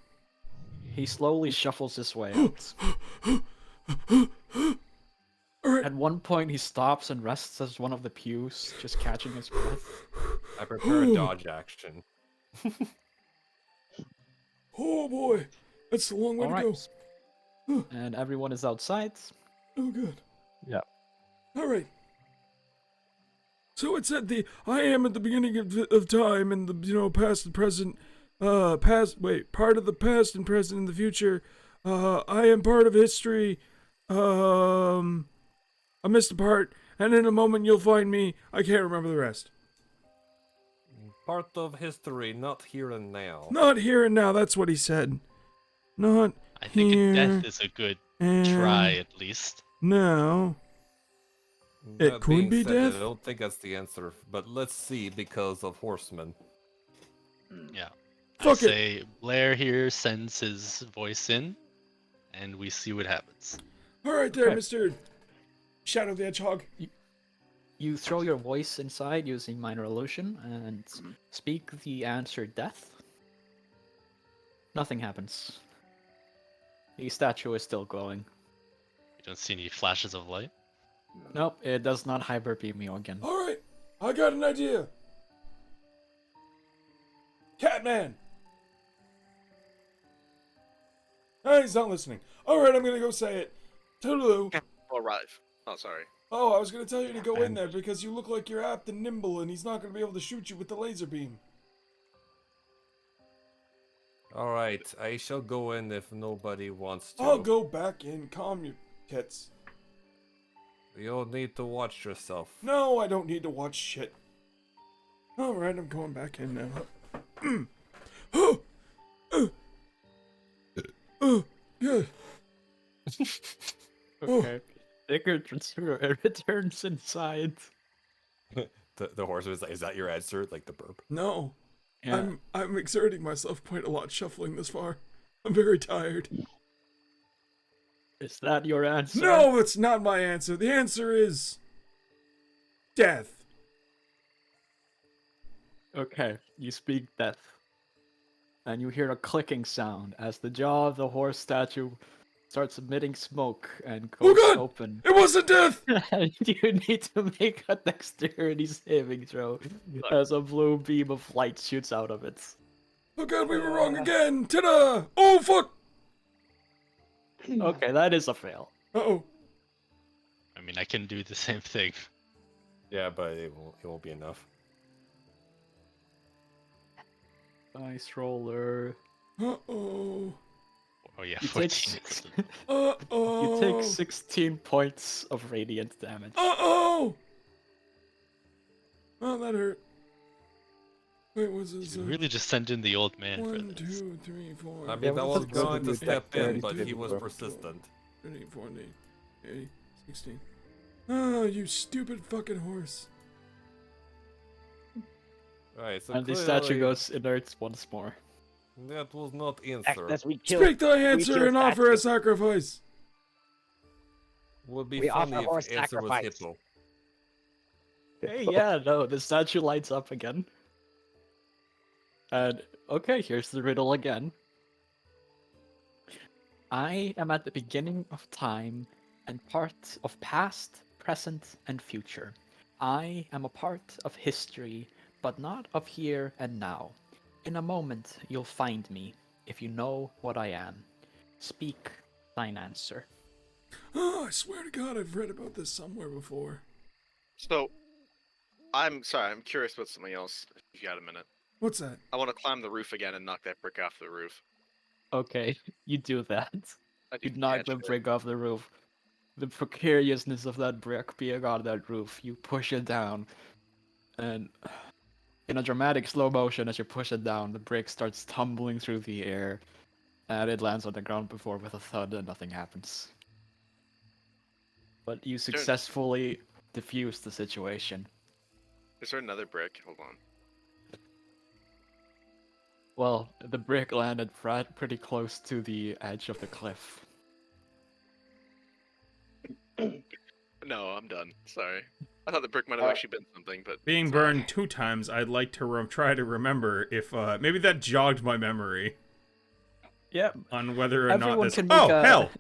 He slowly shuffles his way out. Alright. At one point, he stops and rests as one of the pews, just catching his breath. I prepare a dodge action. Oh boy. That's a long way to Alright. go. And everyone is outside. Oh good. Yeah. Alright. So it said I am at the beginning of time and the, past and present, part of the past and present and the future. I am part of history. I missed a part, and in a moment you'll find me. I can't remember the rest. Part of history, not here and now. Not here and now, that's what he said. Not I think here death is a good and try, at least. now. It That could being be said, death. I don't think that's the answer, but let's see because of horsemen. Yeah. I Fuck it. say Blair here sends his voice in, and we see what happens. Alright there, Okay. Mr. Shadow the Hedgehog. You throw your voice inside using minor illusion and speak the answer death. Nothing happens. The statue is still glowing. You don't see any flashes of light. Nope, it does not hyper beam you again. Alright, I got an idea. Catman! Ah, he's not listening. Alright, I'm gonna go say it. Toodaloo. Arrive. Oh, sorry. Oh, I was gonna tell you to go in there because you look like you're apt and nimble and he's not gonna be able to shoot you with the laser beam. All right, I shall go in if nobody wants to. I'll go back in. Calm your tits. You'll need to watch yourself. No, I don't need to watch shit. Alright, I'm going back in now. Yeah. Okay. Dickard returns inside. The horse was like, is that your answer? Like the burp? No. Yeah. I'm exerting myself quite a lot shuffling this far. I'm very tired. Is that your answer? No, it's not my answer. The answer is death. Okay, you speak death. And you hear a clicking sound as the jaw of the horse statue starts emitting smoke and goes God! open. It wasn't death! And you need to make a dexterity saving throw as a blue beam of light shoots out of it. Oh god, we were wrong again! Ta-da! Oh fuck! Okay, that is a fail. Uh-oh. I mean, I can do the same thing. Yeah, but it won't be enough. Dice roller. Uh-oh. Oh yeah, You 14. take, equals Uh-oh. you take 16 points of radiant damage. Uh-oh! Oh, that hurt. Wait, what's this? You really just send in the old man for 1, this. 2, 3, 4. I mean, Yeah, I but was that's going to good step in, dexterity but he saving was throw. persistent. 13, 14, 18, 16. Oh, you stupid fucking horse. Right, so And the statue clearly goes inert once more. that was not answer. Exodus, we kill. Speak thy kill answer and offer a statue. sacrifice. Would be We funny offer if horse the answer was sacrifice. hippo. Hey, yeah, no, the statue lights up again. And, okay, here's the riddle again. I am at the beginning of time and part of past, present, and future. I am a part of history, but not of here and now. In a moment, you'll find me, if you know what I am. Speak thine answer. Oh, I swear to God, I've read about this somewhere before. So, I'm sorry, I'm curious about something else. If you got a minute, What's that? I want to climb the roof again and knock that brick off the roof. Okay, you do that. I do You knock the naturally. brick off the roof. The precariousness of that brick being on that roof, you push it down, and in a dramatic slow motion as you push it down, the brick starts tumbling through the air, and it lands on the ground before with a thud and nothing happens. But you successfully diffuse the situation. Is there another brick? Hold on. Well, the brick landed pretty close to the edge of the cliff. No, I'm done. Sorry. I thought the brick might have actually been something, but Being it's not. burned 2 times, I'd like to try to remember if maybe that jogged my memory Yeah, on whether or everyone not this. can make Oh a- hell!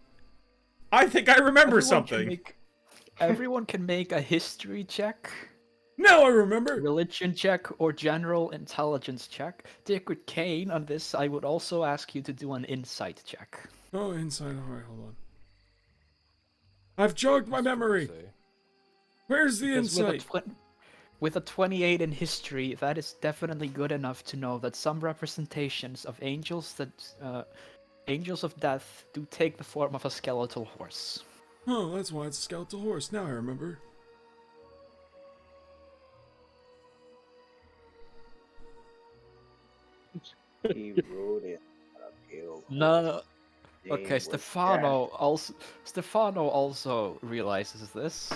I think I remember everyone can something. everyone can make a history check, Now I remember. religion check, or general intelligence check. Dickard, Caine, on this, I would also ask you to do an insight check. Oh, inside. All right, hold on. I've jogged my memory. Where's the Because insight? with a 28 in history, that is definitely good enough to know that some representations of angels of death do take the form of a skeletal horse. Oh, that's why it's a skeletal horse. Now I remember. He rode it on a pale No. horse. Name Okay, was Stefano also realizes this.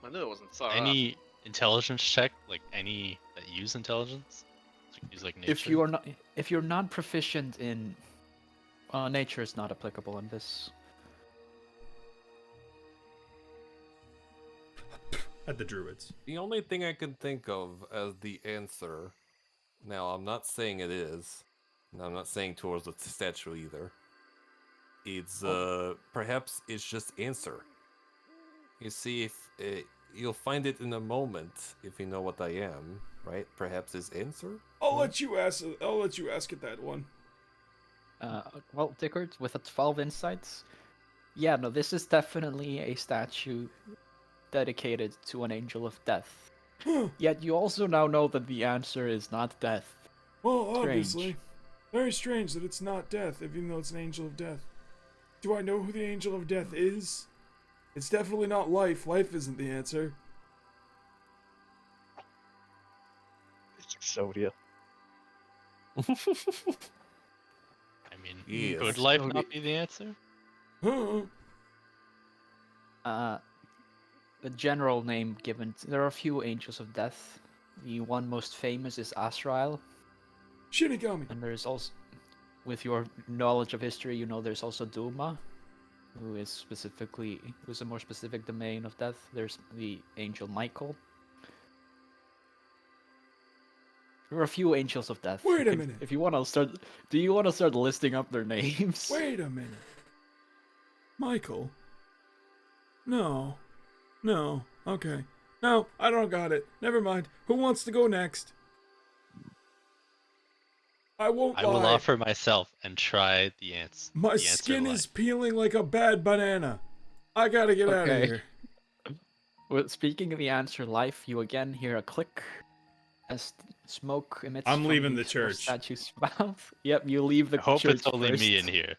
I knew it wasn't Sarah. Any intelligence check, like any that use intelligence? So you can use like nature. If you're not proficient in nature is not applicable in this. At the druids. The only thing I can think of as the answer, now I'm not saying it is, and I'm not saying towards the statue either. It's perhaps it's just answer. You see, if you'll find it in a moment if you know what I am, right? Perhaps it's answer. I'll let you ask it that one. Well, Dickard, with a 12 insights, yeah, no, this is definitely a statue dedicated to an angel of death. Yet you also now know that the answer is not death, Well, Strange. obviously. Very strange that it's not death, even though it's an angel of death. Do I know who the angel of death is? It's definitely not life. Life isn't the answer. It's Exodia. I mean, Yes. could life not be the answer? The general name given. There are a few angels of death. The one most famous is Azrael, Shinigami. and there's also, with your knowledge of history, you know there's also Duma, who's a more specific domain of death. There's the angel Michael. There are a few angels of death. Wait a minute. If you want to start, do you want to start listing up their names? Wait a minute. Michael? No. No. Okay. No, I don't got it. Never mind. Who wants to go next? I won't I lie. will offer myself and try the answer. My skin is peeling like a bad banana. I gotta get out of Okay. here. Well, speaking of the answer life, you again hear a click as smoke emits. I'm from leaving the the church. statue's mouth. Yep, you leave the I hope church it's only first. me in here.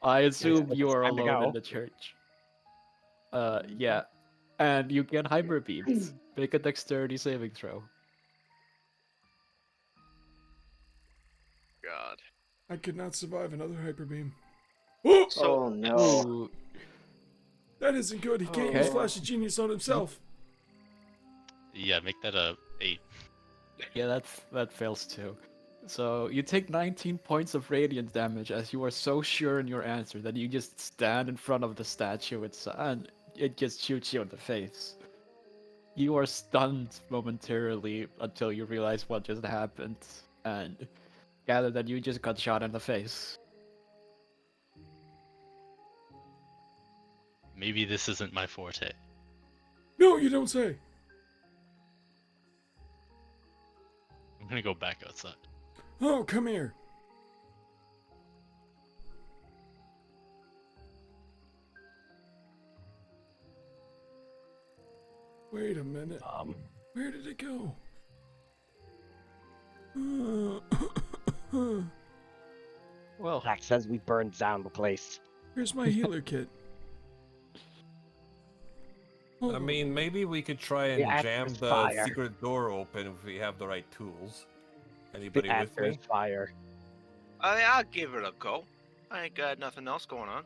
I assume it's you are time to alone go. in the church. Yeah. And you get hyper beamed. Make a dexterity saving throw. God. I could not survive another hyper beam. Oh, So Oh no. Ooh, that isn't good. He can't use Okay. Flash of Genius on himself. Yeah, make that a 8. yeah, that fails too. So you take 19 points of radiant damage as you are so sure in your answer that you just stand in front of the statue and it just shoots you in the face. You are stunned momentarily until you realize what just happened and gather that you just got shot in the face. Maybe this isn't my forte. No, you don't say. I'm gonna go back outside. Oh, come here. Wait a minute. Where did it go? Well, Jack says we burned down the place. Here's my healer kit. Hold I on. mean, maybe we could try and The answer jam is the fire. secret door open if we have the right tools. The Anybody with answer is me? fire. I'll give it a go. I ain't got nothing else going on.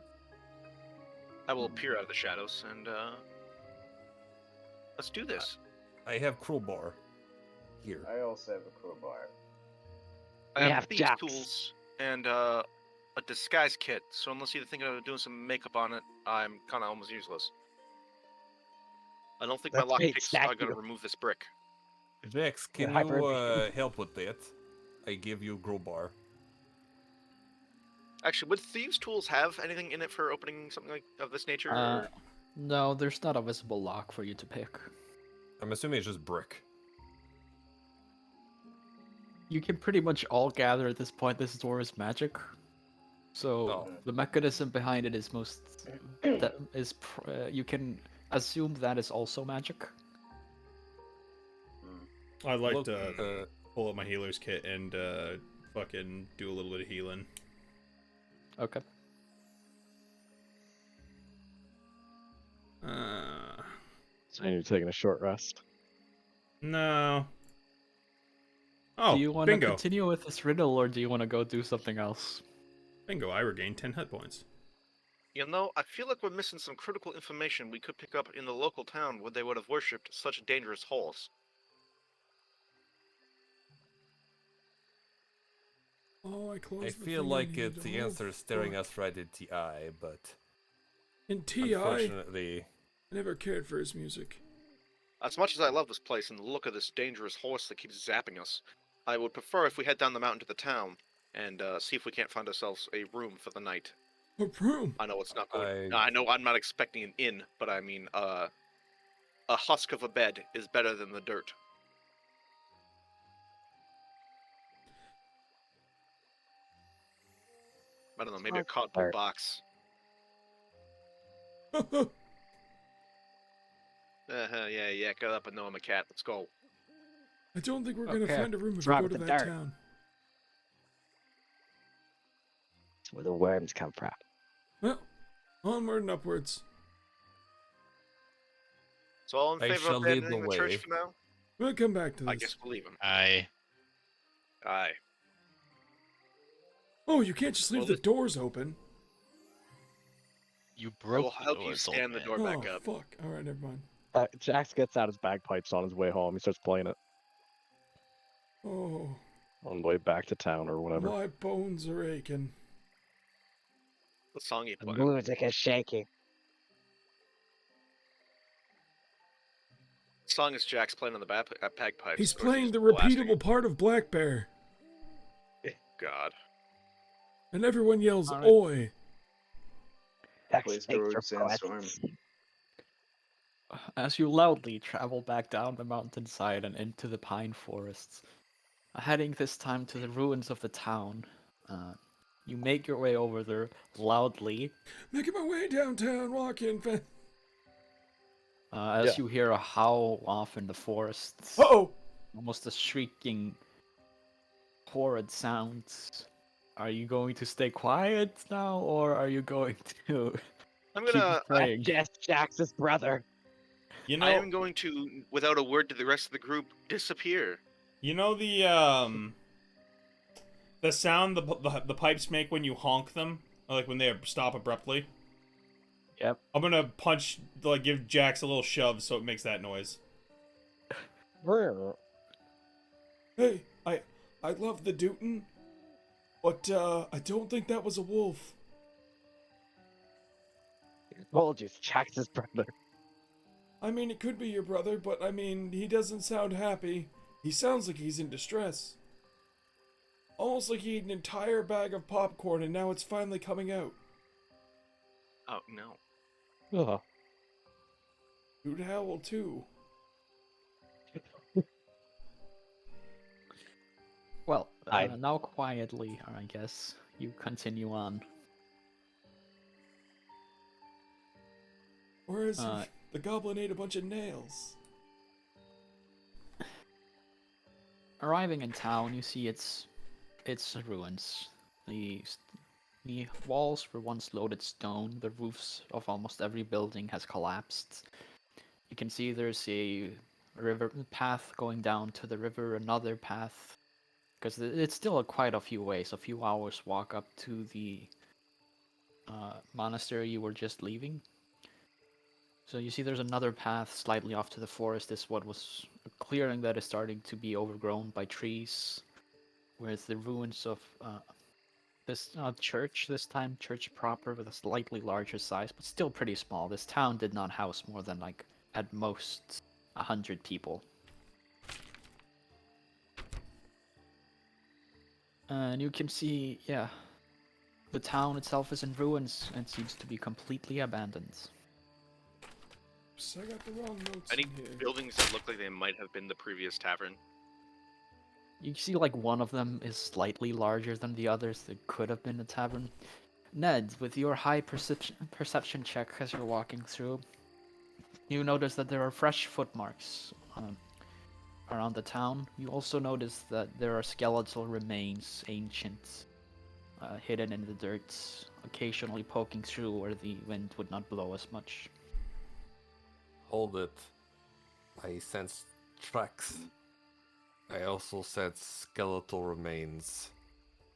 I will appear out of the shadows and let's do this. I have crowbar here. I also have a crowbar. I We have have these Jaahx. tools and a disguise kit. So unless you're thinking of doing some makeup on it, I'm kind of almost useless. I don't think my Let's make lockpicks are snack gonna you. remove this brick. Jaahx, can hyper you beam. help with that? I give you crowbar. Actually, would thieves' tools have anything in it for opening something like of this nature? or... no, there's not a visible lock for you to pick. I'm assuming it's just brick. You can pretty much all gather at this point this door is magic. So Oh. the mechanism behind it is you can assume that is also magic. I'd like Look, to pull up my healer's kit and fucking do a little bit of healing. Okay. So you're taking a short rest. No. Oh, Do you want to bingo. continue with this riddle or do you want to go do something else? Bingo, I regained 10 hit points. You know, I feel like we're missing some critical information we could pick up in the local town where they would have worshipped such a dangerous horse. Oh, I closed I the feel thing like I it's the needed. answer Oh, is staring fuck. us right in the eye, but In T.I., I unfortunately, never cared for his music. As much as I love this place and the look of this dangerous horse that keeps zapping us, I would prefer if we head down the mountain to the town and see if we can't find ourselves a room for the night. A room. I know it's not going. I- I know I'm not expecting an inn, but I mean, a husk of a bed is better than the dirt. I don't know, maybe a cardboard box. Yeah, get up and know I'm a cat. Let's go. I don't think we're gonna Okay. find a room if What's we wrong go to with the that dirt? town. That's where the worms come from. Well, onward and upwards. So all in I favor shall of lead the abandoning the church way. for now? We'll come back to this. I guess we'll leave him. I Aye. Oh, you can't just leave Well, the this- doors open. you I broke will the help you doors, old stand the man. door back Oh, up. fuck. Alright, never mind. Jaahx gets out his bagpipes on his way home. He starts playing it Oh, on the way back to town or whatever. my bones are aching. What song you The play? music is shaking. What song is Jack's playing on the bagpipes? He's Or is he playing just the blasting repeatable part of Black Bear. it? God. And everyone yells, Alright. oi. Jaahx, Plays thanks for Road Sandstorm. quests. As you loudly travel back down the mountainside and into the pine forests, heading this time to the ruins of the town, you make your way over there loudly Making my way downtown, walking. as Yeah. you hear a howl off in the forests, Uh-oh. almost a shrieking, horrid sounds. Are you going to stay quiet now, or are you going to I'm keep gonna. praying? Just Jax's brother. You I know, am going to, without a word to the rest of the group, disappear. you know the sound the pipes make when you honk them, like when they stop abruptly. Yep. I'm gonna punch, like, give Jaahx a little shove so it makes that noise. Hey, I love the Dootin', but I don't think that was a wolf. I told you, it's Jax's brother. I mean, it could be your brother, but I mean, he doesn't sound happy. He sounds like he's in distress. Almost like he ate an entire bag of popcorn and now it's finally coming out. Oh, no. Ugh. You'd howl too. Well, I- now quietly, I guess, you continue on. Whereas Uh, the goblin ate a bunch of nails. Arriving in town, you see it's ruins. The walls were once loaded stone. The roofs of almost every building has collapsed. You can see there's a river path going down to the river, another path, because it's still quite a few ways, a few hours walk up to the monastery you were just leaving. So you see there's another path slightly off to the forest. This what was a clearing that is starting to be overgrown by trees, whereas the ruins of this church, this time church proper with a slightly larger size, but still pretty small. This town did not house more than, like, at most 100 people. And you can see, yeah, the town itself is in ruins and seems to be completely abandoned. So I got the wrong notes Any in here. buildings that look like they might have been the previous tavern? You see, like, one of them is slightly larger than the others. That could have been a tavern. Ned, with your high perception check as you're walking through, you notice that there are fresh footmarks around the town. You also notice that there are skeletal remains, ancient, hidden in the dirt, occasionally poking through where the wind would not blow as much. Hold it. I sense tracks. I also sense skeletal remains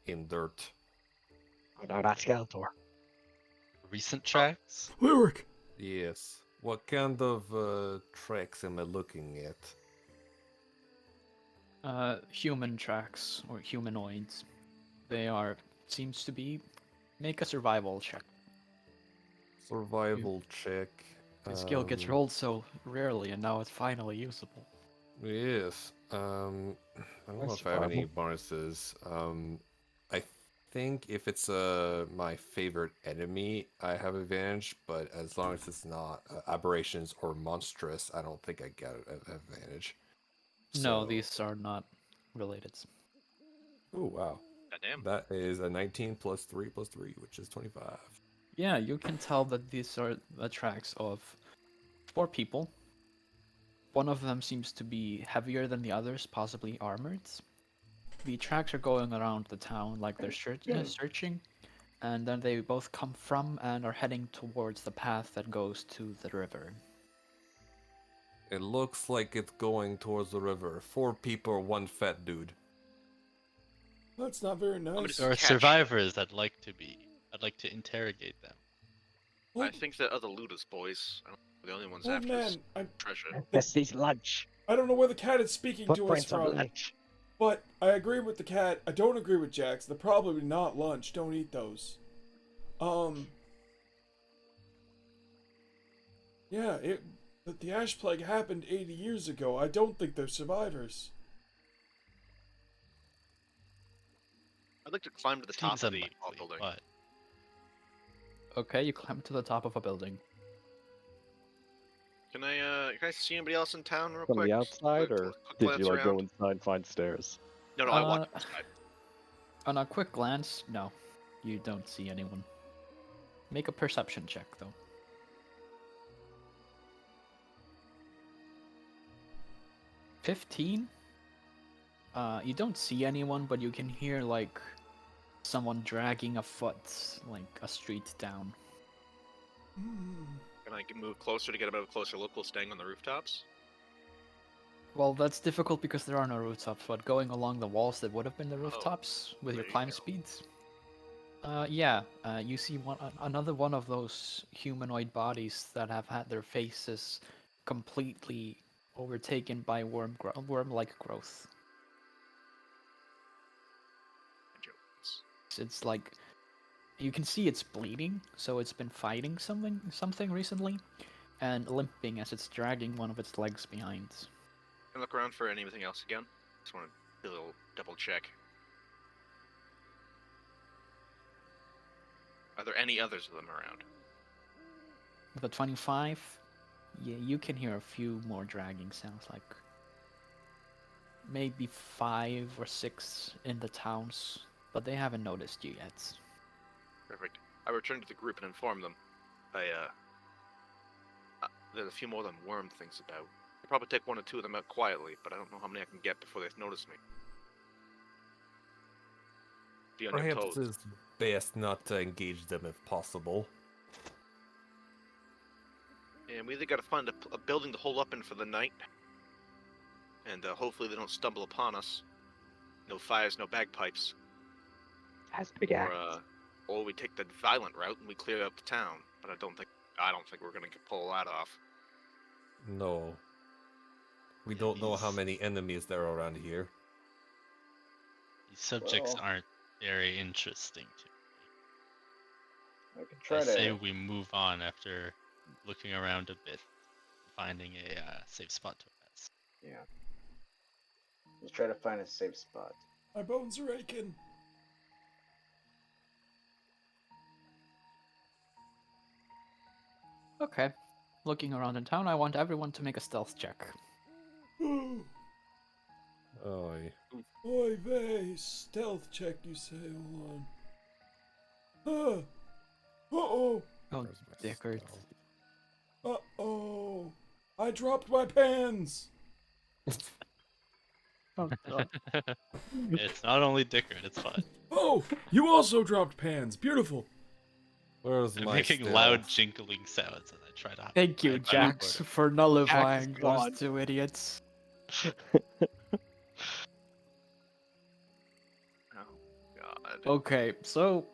in dirt. Oh, no, not Skeletor. Recent tracks? Lyric! Yes. What kind of tracks am I looking at? Human tracks, or humanoids. They are, seems to be, make a survival check. Survival check. The skill gets rolled so rarely, and now it's finally usable. Yes. I don't know Nice if I have any survival. bonuses. I think if it's my favorite enemy, I have advantage. But as long as it's not aberrations or monstrous, I don't think I get an advantage. No, So- these are not related. Oh wow. Goddamn. That is a 19 plus 3 plus 3, which is 25. Yeah, you can tell that these are the tracks of 4 people. One of them seems to be heavier than the others, possibly armored. The tracks are going around the town like they're searching, and then they both come from and are heading towards the path that goes to the river. It looks like it's going towards the river. 4 people, 1 fat dude. That's not very nice. There are Catch. survivors I'd like to interrogate them. I think they're other looters, boys. I don't think we're the only ones Oh after this man, treasure. This is lunch. I don't know where the cat is speaking to us Footprints of from, lunch. but I agree with the cat. I don't agree with Jaahx. They're probably not lunch. Don't eat those. Yeah, the Ash Plague happened 80 years ago. I don't think they're survivors. I'd like to climb to the top Seems of the unlikely, building. but Okay, you climb to the top of a building. Can I see anybody else in town real From quick? the outside, Quick- or quick did glance you like go around? inside and find stairs? No, I want inside. On a quick glance, no, you don't see anyone. Make a perception check, though. 15? You don't see anyone, but you can hear, like, someone dragging a foot, like, a street down. Can I move closer to get a bit of a closer look while staying on the rooftops? Well, that's difficult because there are no rooftops, but going along the walls that would have been the rooftops with your there you climb go. speeds. You see another one of those humanoid bodies that have had their faces completely overtaken by worm-like growth. It's like you can see it's bleeding, so it's been fighting something recently, and limping as it's dragging one of its legs behind. Can I look around for anything else again? Just want to do a little double check. Are there any others of them around? With a 25, yeah, you can hear a few more dragging sounds, like maybe 5 or 6 in the towns, but they haven't noticed you yet. Perfect. I return to the group and inform them. There's a few more of them worm things about. I'll probably take 1 or 2 of them out quietly, but I don't know how many I can get before they notice me. Be on your Perhaps toes. it's best not to engage them if possible. And we either gotta find a building to hole up in for the night, and hopefully they don't stumble upon us. No fires, no bagpipes. Has to be Or we take the violent route and we clear up the town. But I don't think we're gonna pull that off. No. We don't know how many enemies there are around here. these subjects Well- aren't very interesting to me. I could try I to. say we move on after looking around a bit, finding a safe spot to rest. Yeah. Let's try to find a safe spot. My bones are aching. Okay. Looking around in town, I want everyone to make a stealth check. Oy. Oy vey, stealth check, you say? Hold on. Uh-oh. Oh, Where's my Dickard. spell? Uh-oh. I dropped my pans. Oh, God. It's not only Dickard, it's fine. Oh, you also dropped pans. Beautiful. Where's I'm my making loud jingling sounds as I try to. Thank you, hide behind the Jaahx, border. for nullifying gone. those 2 idiots. Oh God. Okay, so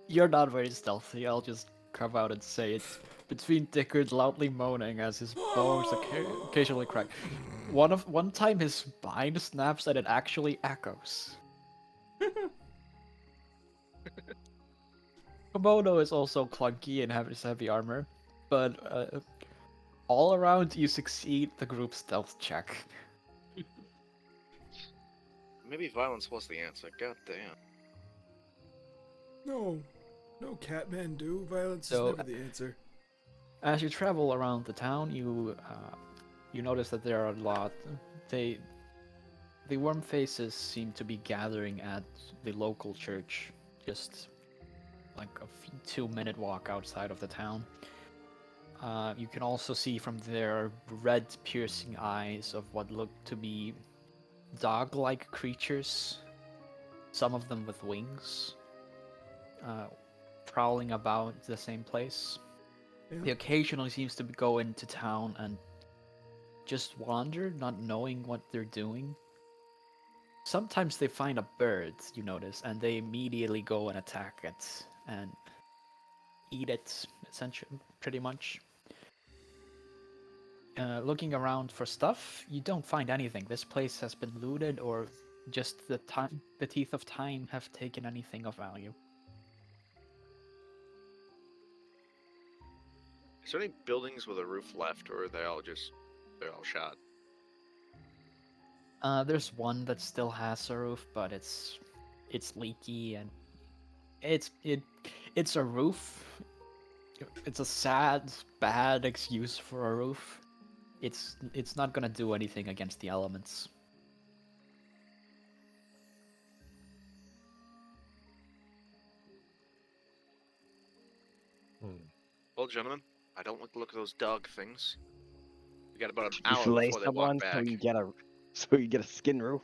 you're not very stealthy. I'll just come out and say it. Between Dickard loudly moaning as his bones occasionally crack. One time his spine snaps and it actually echoes. Komodo is also clunky and has heavy armor, but all around you succeed the group stealth check. Maybe violence was the answer. God damn. No. No, Catman do. Violence So- is never the answer. As you travel around the town, you notice that there are a lot. The worm faces seem to be gathering at the local church, just like a 2-minute walk outside of the town. You can also see from their red, piercing eyes of what look to be dog-like creatures. Some of them with wings. prowling about the same place. Yeah. They occasionally seems to go into town and just wander, not knowing what they're doing. Sometimes they find a bird, you notice, and they immediately go and attack it and eat it, essentially, pretty much. Looking around for stuff, you don't find anything. This place has been looted, or just the teeth of time have taken anything of value. Is there any buildings with a roof left, or are they're all shot? There's one that still has a roof, but it's leaky and it's a roof. It's a sad, bad excuse for a roof. It's not gonna do anything against the elements. Well, gentlemen, I don't like the look of those dog things. We got about an You hour slay before they someone walk back. so you get a skin roof.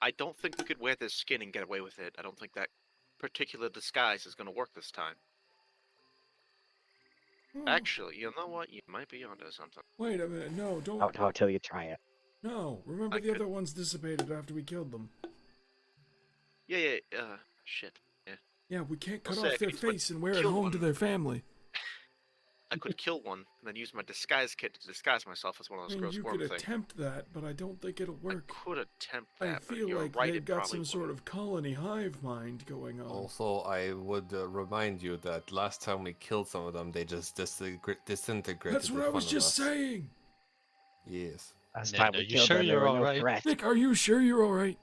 I don't think we could wear this skin and get away with it. I don't think that particular disguise is going to work this time. Actually, you know what? You might be onto something. Wait a minute. No, don't. I'll tell you try it. No, remember the other ones dissipated after we killed them. Yeah, shit. Yeah, we can't cut I'll say I off their could use my face and wear it kill home one. to their family. I could kill one and then use my disguise kit to disguise myself as one of I those mean, gross you worm could things. attempt that, but I don't think it'll work. I could attempt I that, but feel you're like right, they've it got probably some sort wouldn't. of colony hive mind going on. Also, I would remind you that last time we killed some of them, they just disintegrated. That's what I in was front of just us. saying. Yes. Last Ned, time are we you killed sure them, there you're were all no right? threats. Nick, are you sure you're all right?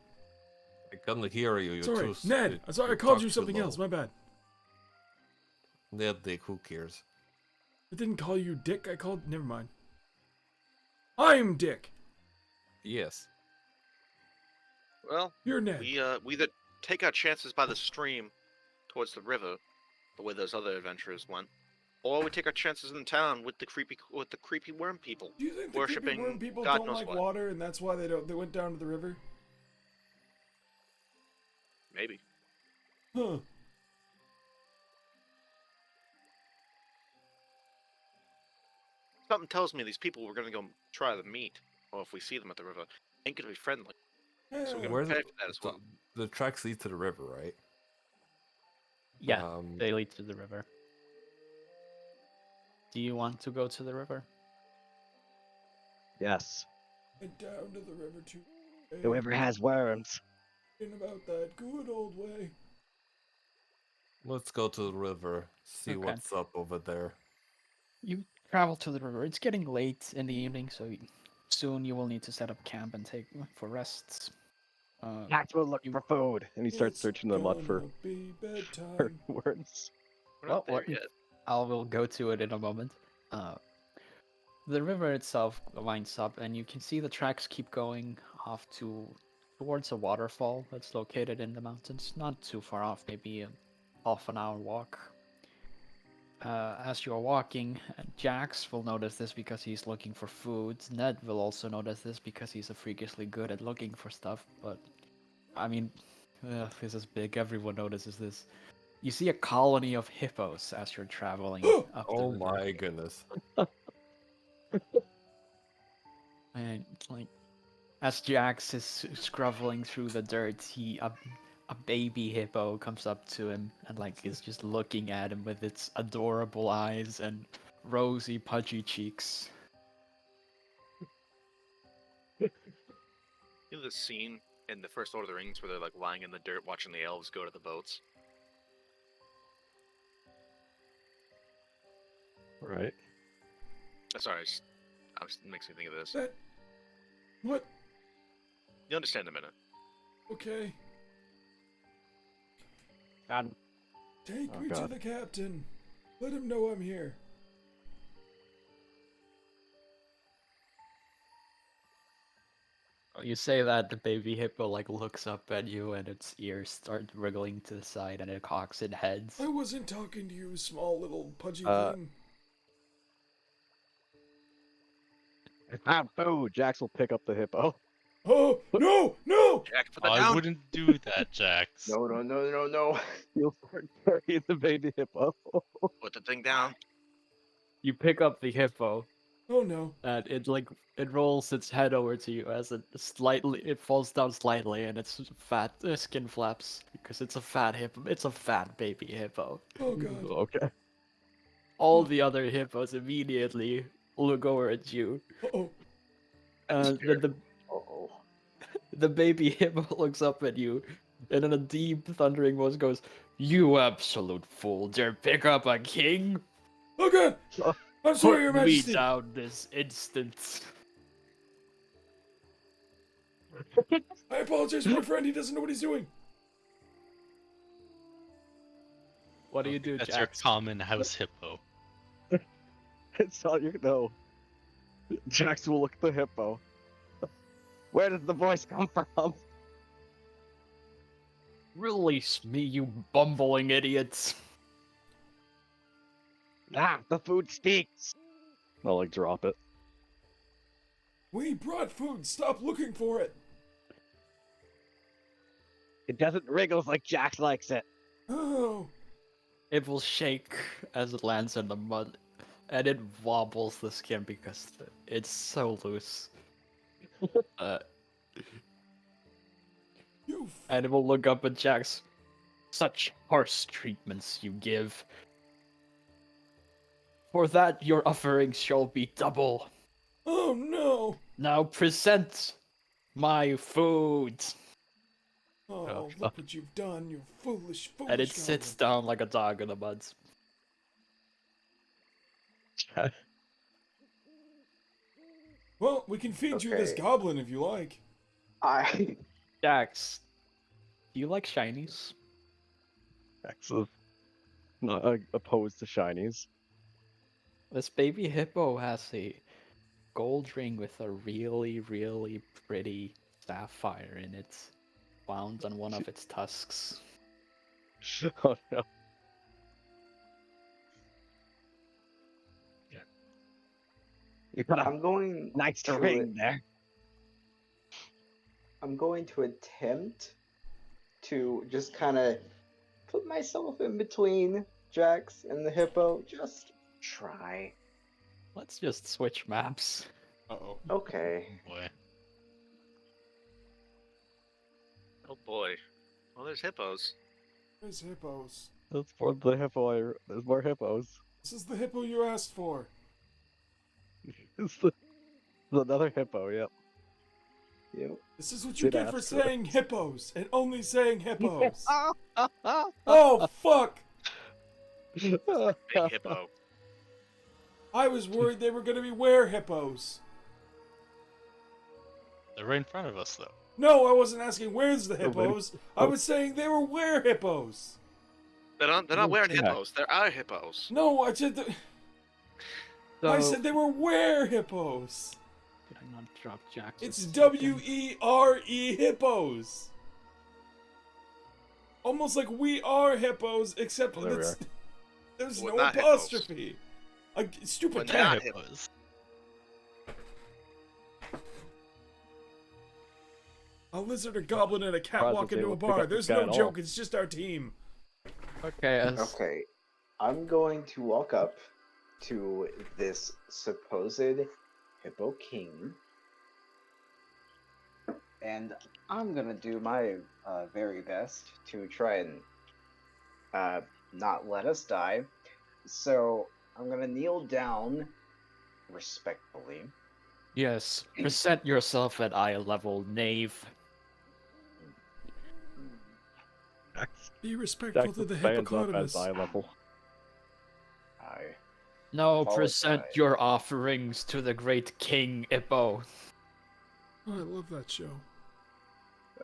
I couldn't hear you. You're Sorry, too, Ned. I'm sorry, I you called talk you too something low. else. My bad. Ned, Dick, who cares? I didn't call you Dick. I called. Never mind. I'm Dick. Yes. Well, You're Ned. we either take our chances by the stream towards the river, the way those other adventurers went, or we take our chances in town with the creepy worm people. Do you think the worshipping creepy worm people God don't knows like what. water, and that's why they went down to the river? Maybe. Huh. Something tells me these people we're gonna go try to meet, or if we see them at the river, ain't gonna be friendly. So we gotta Where's prepare it? for that as well. The tracks lead to the river, right? Yeah, they lead to the river. Do you want to go to the river? Yes. And down to the river too. Whoever has worms. In about that good old way. Let's go to the river, see Okay. what's up over there. You travel to the river. It's getting late in the evening, so soon you will need to set up camp and take for rests. Jax will look for food, and he starts It's searching the mud for gonna be bedtime. worms. We're not Well, there yet. I will go to it in a moment. The river itself winds up, and you can see the tracks keep going off towards a waterfall that's located in the mountains, not too far off, maybe a half an hour walk. As you're walking, Jaahx will notice this because he's looking for food. Ned will also notice this because he's freakishly good at looking for stuff. But, I mean, this is big. Everyone notices this. You see a colony of hippos as you're traveling up the Oh river. my goodness. And like, as Jaahx is scrubbing through the dirt, a baby hippo comes up to him and like is just looking at him with its adorable eyes and rosy, pudgy cheeks. You know the scene in the First Lord of the Rings where they're like lying in the dirt watching the elves go to the boats? Right. Sorry, I was makes me think of this. That. What? You understand in a minute. Okay. God. Take Oh, me to God. the captain. Let him know I'm here. You say that, the baby hippo like looks up at you and its ears start wriggling to the side and it cocks its head. I wasn't talking to you, small little pudgy Uh, thing. I found food. Jax will pick up the hippo. Oh, no, no! Jack, put that I down. wouldn't do that, Jax. No, no, no, no, no. You'll start carrying the baby hippo. Put the thing down. You pick up the hippo, Oh no. and it rolls its head over to you as it falls down slightly, and its fat skin flaps because it's a fat hippo. It's a fat baby hippo. Oh god. Okay. All the other hippos immediately look over at you, Uh-oh. and then Uh-oh. the baby hippo looks up at you, and in a deep thundering voice goes, "You absolute fool! Dare pick up a king? Oh god! I'm sorry, Your Put me Majesty! down this instant." I apologize for my friend, he doesn't know what he's doing. What do you do, That's your Jax? common house hippo. It's all you know. Jax will look at the hippo. Where does the voice come from? Release me, you bumbling idiots! Ah, the food speaks. I'll like drop it. We brought food, stop looking for it! It doesn't wriggle like Jax likes it. Oh. It will shake as it lands in the mud, and it wobbles the skin because it's so loose. You And it will look up at Jax. Such harsh treatments you give. For that your offerings shall be double. Oh no! Now present my food. Oh, look what you've done, you foolish, foolish And it sits down like a dog in the mud. Well, we can feed you this Okay. goblin if you like. I Jax, do you like shinies? Jax is not opposed to shinies. This baby hippo has a gold ring with a really, really pretty sapphire in it, wound on one of its tusks. Oh no. You got a I'm going nice to ring there. I'm going to attempt to just kind of put myself in between Jax and the hippo. Just try. Let's just switch maps. Uh-oh. Okay. Boy. Oh boy. Well, there's hippos. There's hippos. That's for the hippo. There's more hippos. This is the hippo you asked for. It's another hippo, yep. Yep. This is what you Did get for ask for it. saying hippos, and only saying hippos. Oh, fuck! Big hippo. I was worried they were gonna be were-hippos. They're right in front of us, though. No, I wasn't asking where's the Oh, wait. hippos. I was saying they were were-hippos. They're not wearing Yeah. hippos. They're our hippos. No, I said I So, said they were were-hippos. did I not drop Jax? It's W-E-R-E hippos. Almost like we are hippos, except Oh, there we it's, are. there's We're no not apostrophe. A stupid We're cat. not Hippos. A lizard, a goblin, and a cat Surprised walk they into a would pick bar. up the There's cat no at all. joke. It's just our team. Okay, Okay. I'm going to walk up to this supposed hippo king. And I'm gonna do my very best to try and not let us die. So I'm gonna kneel down respectfully. yes, present yourself at eye level, knave. Jax, Be respectful Jax to the stands up at hippopotamus. eye level. I No, present Apologize. your offerings to the great King Hippo. Oh, I love that show.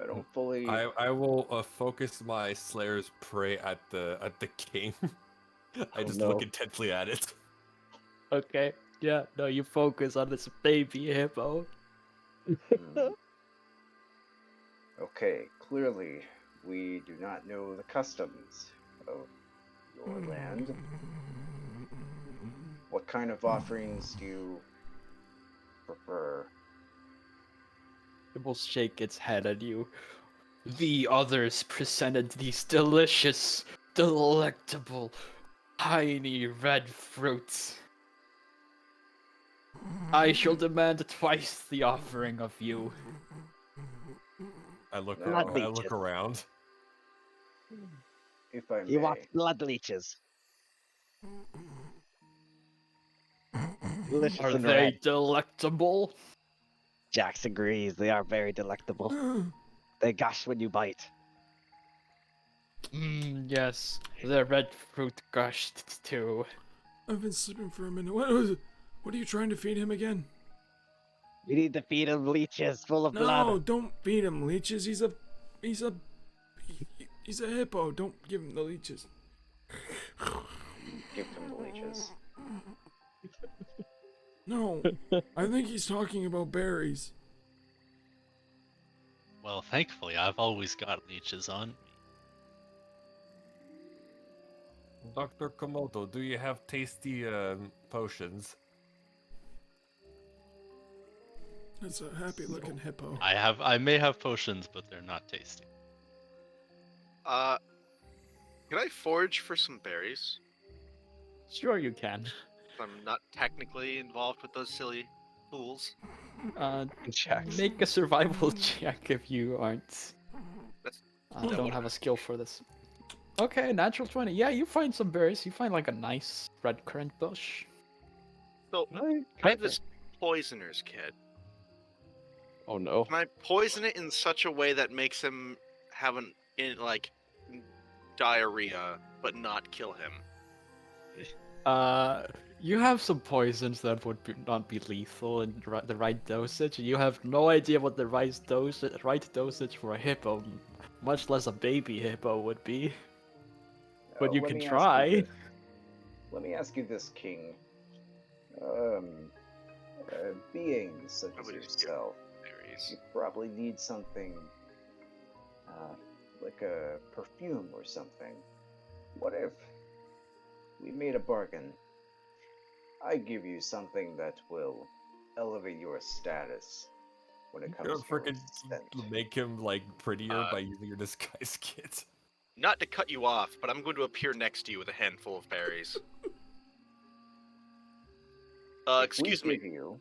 don't fully. I will focus my Slayer's Prey at the king. I Oh, just no. look intently at it. Okay, yeah, no, you focus on this baby hippo. Hmm. Okay, clearly we do not know the customs of your land. What kind of offerings do you prefer? It will shake its head at you. The others presented these delicious, delectable, tiny red fruits. I shall demand twice the offering of you. I look. No. I look around. If I may. You want blood leeches? Delicious Are and they red. delectable? Jaahx agrees. They are very delectable. They gush when you bite. Yes, the red fruit gushed too. I've been sleeping for a minute. What are you trying to feed him again? You need to feed him leeches full of No, blood. don't feed him leeches. He's a hippo. Don't give him the leeches. Give him the leeches. No, I think he's talking about berries. Well, thankfully, I've always got leeches on me. Dr. Komodo, do you have tasty potions? That's a happy-looking hippo. I may have potions, but they're not tasty. Can I forage for some berries? Sure you can. I'm not technically involved with those silly fools. Jaahx. Make a survival check if you aren't. That's Don't have a skill for this. Okay, natural 20. Yeah, you find some berries. You find like a nice red currant bush. So I have this poisoner's kit. Oh no. Can I poison it in such a way that makes him have diarrhea, but not kill him? You have some poisons that would not be lethal in the right dosage. You have no idea what the right dosage for a hippo, much less a baby hippo, would be. But you Let can me ask try. this. Let me ask you this, King. Being such as Probably just give yourself, Berries. you probably need something like a perfume or something. What if we made a bargain? I give you something that will elevate your status when it comes to your Freaking scent. make him like prettier by using your disguise kit. Not to cut you off, but I'm going to appear next to you with a handful of berries. If we Excuse me. give you-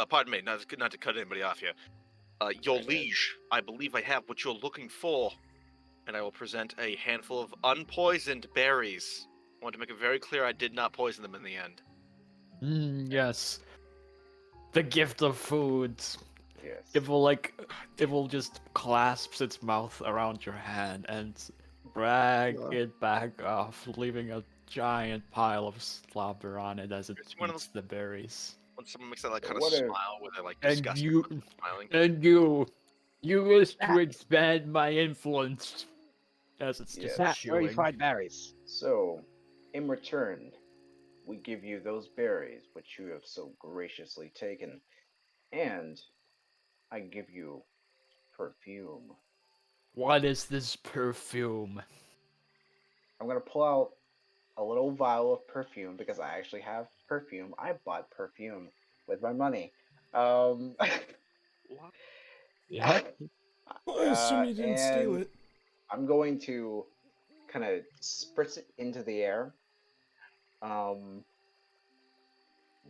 Pardon me, not to cut anybody off here. Your liege, I believe I have what you're looking for. And I will present a handful of unpoisoned berries. I want to make it very clear I did not poison them in the end. Yes. The gift of foods. Yes. It will just clasp its mouth around your hand and drag it back off, leaving a giant pile of slobber on it as it It's one of eats the berries. When someone makes that kind of What if- smile where they're like And disgusted you- but smiling. And you wish to expand my influence, as it's just Yes. Where you chewing. find berries? So, in return, we give you those berries which you have so graciously taken, and I give you perfume. What is this perfume? I'm gonna pull out a little vial of perfume because I actually have perfume. I bought perfume with my money. Yeah. Well, I assume you didn't steal and it. I'm going to kind of spritz it into the air.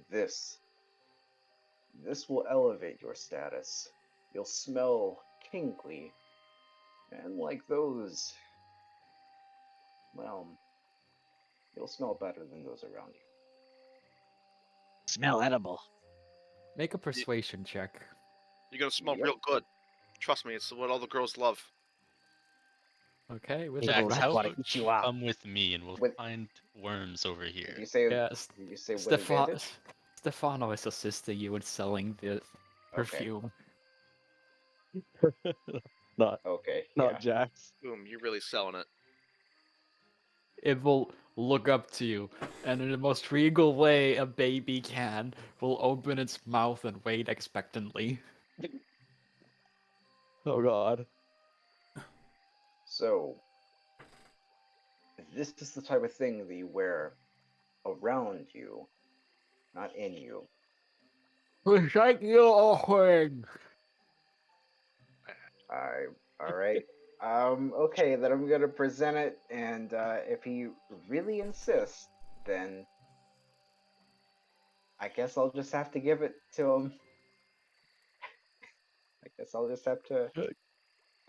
This will elevate your status. You'll smell kingly, and like those, well, you'll smell better than those around you. Smell edible. Make a persuasion check. You're gonna smell Yep. real good. Trust me, it's what all the girls love. Okay, with Yeah, a Jaahx, that's how what about eats you you up. come with me and we'll With- find worms over here. Did you say? Yes. Did you say with advantage? Stefano is assisting you in selling the perfume. Not Okay. not Yeah. Jaahx. Boom, you're really selling it. It will look up to you, and in the most regal way a baby can, will open its mouth and wait expectantly. Oh god. So, this is the type of thing that you wear around you, not in you. Recite your offering. All right. Okay, then I'm gonna present it, and if he really insists, then I guess I'll just have to give it to him. I guess I'll just have to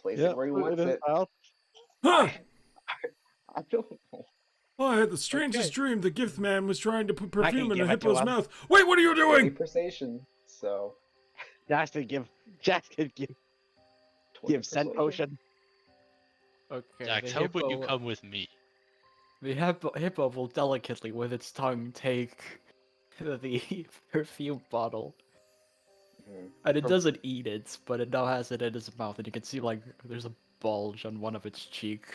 place Yeah, it where he put it wants in his it. mouth. Huh! I don't know. Oh, I had the strangest dream. The gift man was trying to put perfume in a give it to hippo's him. mouth. Wait, what are you Any doing? persuasion, so Jax could give 20 scent persuasion. potion. Okay. Jax, the how would you hippo- come with me? The hippo will delicately, with its tongue, take the perfume bottle. Mhm. And it doesn't eat it, but it now has it in its mouth, and you can see, like, there's a bulge on one of its cheek.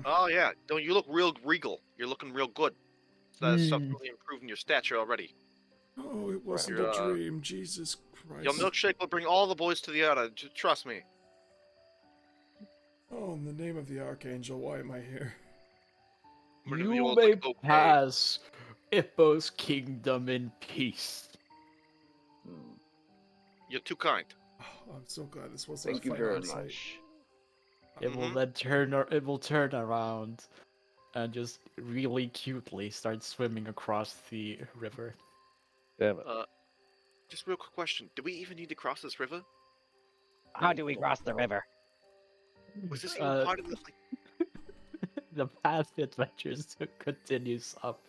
Oh yeah, no, you look real regal. You're looking real good. That's really improving your stature already. Oh, it wasn't Right. a dream. Jesus Christ. Your milkshake will bring all the boys to the outer. Trust me. Oh, in the name of the Archangel, why am I here? We're gonna be You all may like, okay. pass Hippo's kingdom in peace. You're too kind. Oh, I'm so glad this wasn't Thank a you fight very on site. much. It will then turn around and just really cutely start swimming across the river. Damn it. Just real quick question: do we even need to cross this river? How do we cross the river? Was this even Uh, part of the? The path adventures continues up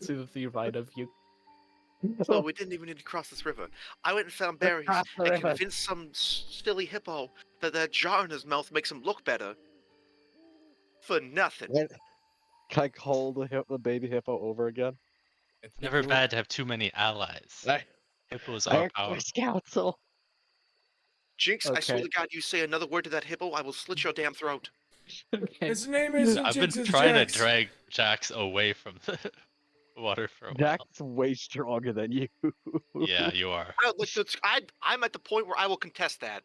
to the right of you. So we didn't even need to cross this river. I went and found berries cross the and river. convinced some silly hippo that that jar in his mouth makes him look better. For nothing. What? Can I call the baby hippo over again? It's never bad to have too many allies. I, Hippos I are asked for powerful. Council. Jinx, I swear Okay. to God, you say another word to that hippo, I will slit your damn throat. Okay. His name isn't I've been Jinx's trying Jax. to drag Jax away from the water for a while. Jack's way stronger than you. Yeah, you are. I'm at the point where I will contest that.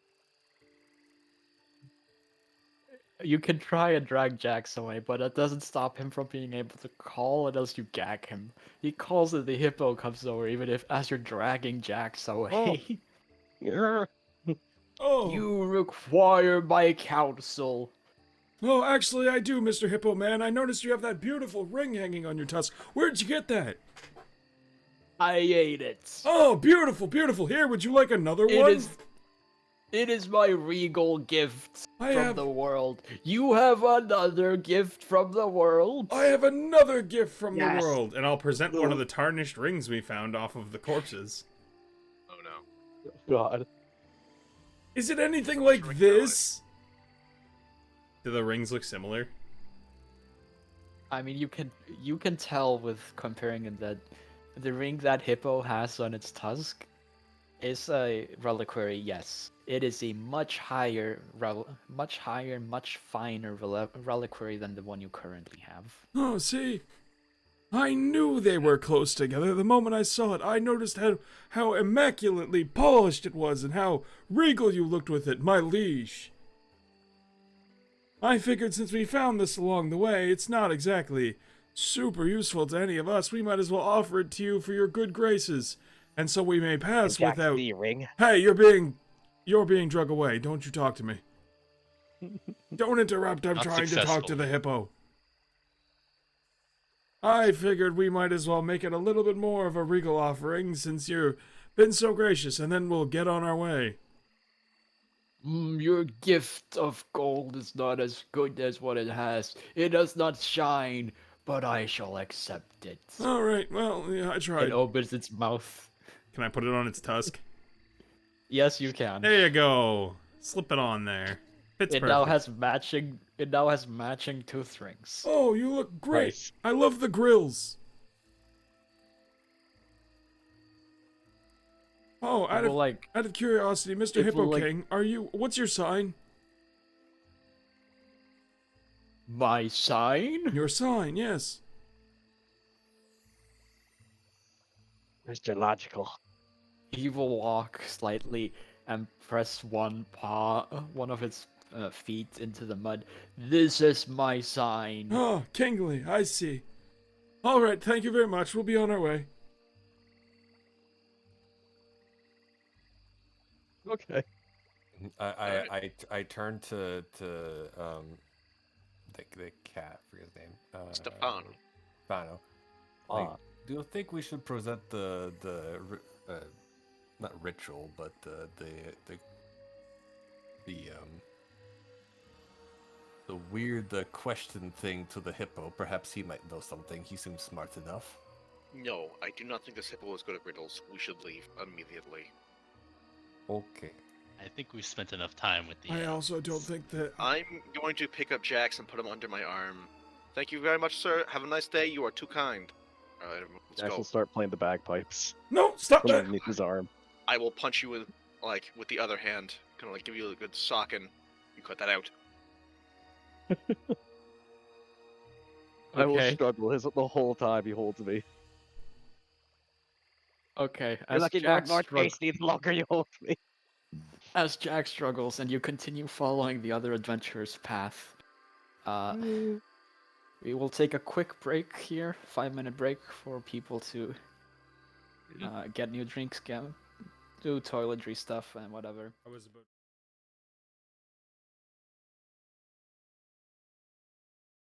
You can try and drag Jax away, but that doesn't stop him from being able to call unless you gag him. He calls and the hippo comes over, even if as you're dragging Jax away. Grr. Oh. You require my counsel. Oh, actually, I do, Mr. Hippo Man. I noticed you have that beautiful ring hanging on your tusk. Where'd you get that? I ate it. Oh, beautiful, beautiful. Here, would you like another one? It is my regal gift I from have- the world. You have another gift from the world. I have another gift from Yes. the world. And I'll present one of the tarnished rings we found off of the corpses. Oh no. God. Is it anything like this? Do the rings look similar? I mean, you can tell with comparing it that the ring that hippo has on its tusk is a reliquary. Yes, it is a much higher, much finer reliquary than the one you currently have. Oh, see? I knew they were close together. The moment I saw it, I noticed how immaculately polished it was and how regal you looked with it, my liege. I figured since we found this along the way, it's not exactly super useful to any of us. We might as well offer it to you for your good graces, and so we may pass Jax without. the ring. Hey, you're being drug away. Don't you talk to me. Don't interrupt. I'm Not trying to talk to successful. the hippo. I figured we might as well make it a little bit more of a regal offering since you've been so gracious, and then we'll get on our way. Your gift of gold is not as good as what it has. It does not shine, but I shall accept it. All right. Well, yeah, I tried. It opens its mouth. Can I put it on its tusk? Yes, you can. There you go. Slip it on there. Fits It perfect. now has matching tooth rings. Oh, you look great. Nice. I love the grills. Oh, out of curiosity, Mr. it will, Hippo like- King, what's your sign? My sign? Your sign, yes. Mr. Logical. He will walk slightly and press one of its feet into the mud. This is my sign. Oh, kingly, I see. All right, thank you very much. We'll be on our way. Okay. I turn to the cat, I forget his name. Stefano. Stefano. Like, do you think we should present not ritual, but the weird question thing to the hippo? Perhaps he might know something. He seems smart enough. No, I do not think this hippo is good at riddles. We should leave immediately. Okay. I think we spent enough time with the. I also don't think that. I'm going to pick up Jaahx and put him under my arm. Thank you very much, sir. Have a nice day. You are too kind. All right, let's Jax go. will start playing the bagpipes No, stop from that! underneath his arm. I will punch you with the other hand, kind of like give you a good sock, and you cut that out. I will Okay. struggle the whole time he holds me. Okay. You're lucky Lord Northgate needs longer you hold me. As Jack struggles and you continue following the other adventurer's path, we will take a quick break here, 5-minute break for people to get new drinks, do toiletry stuff and whatever. I was about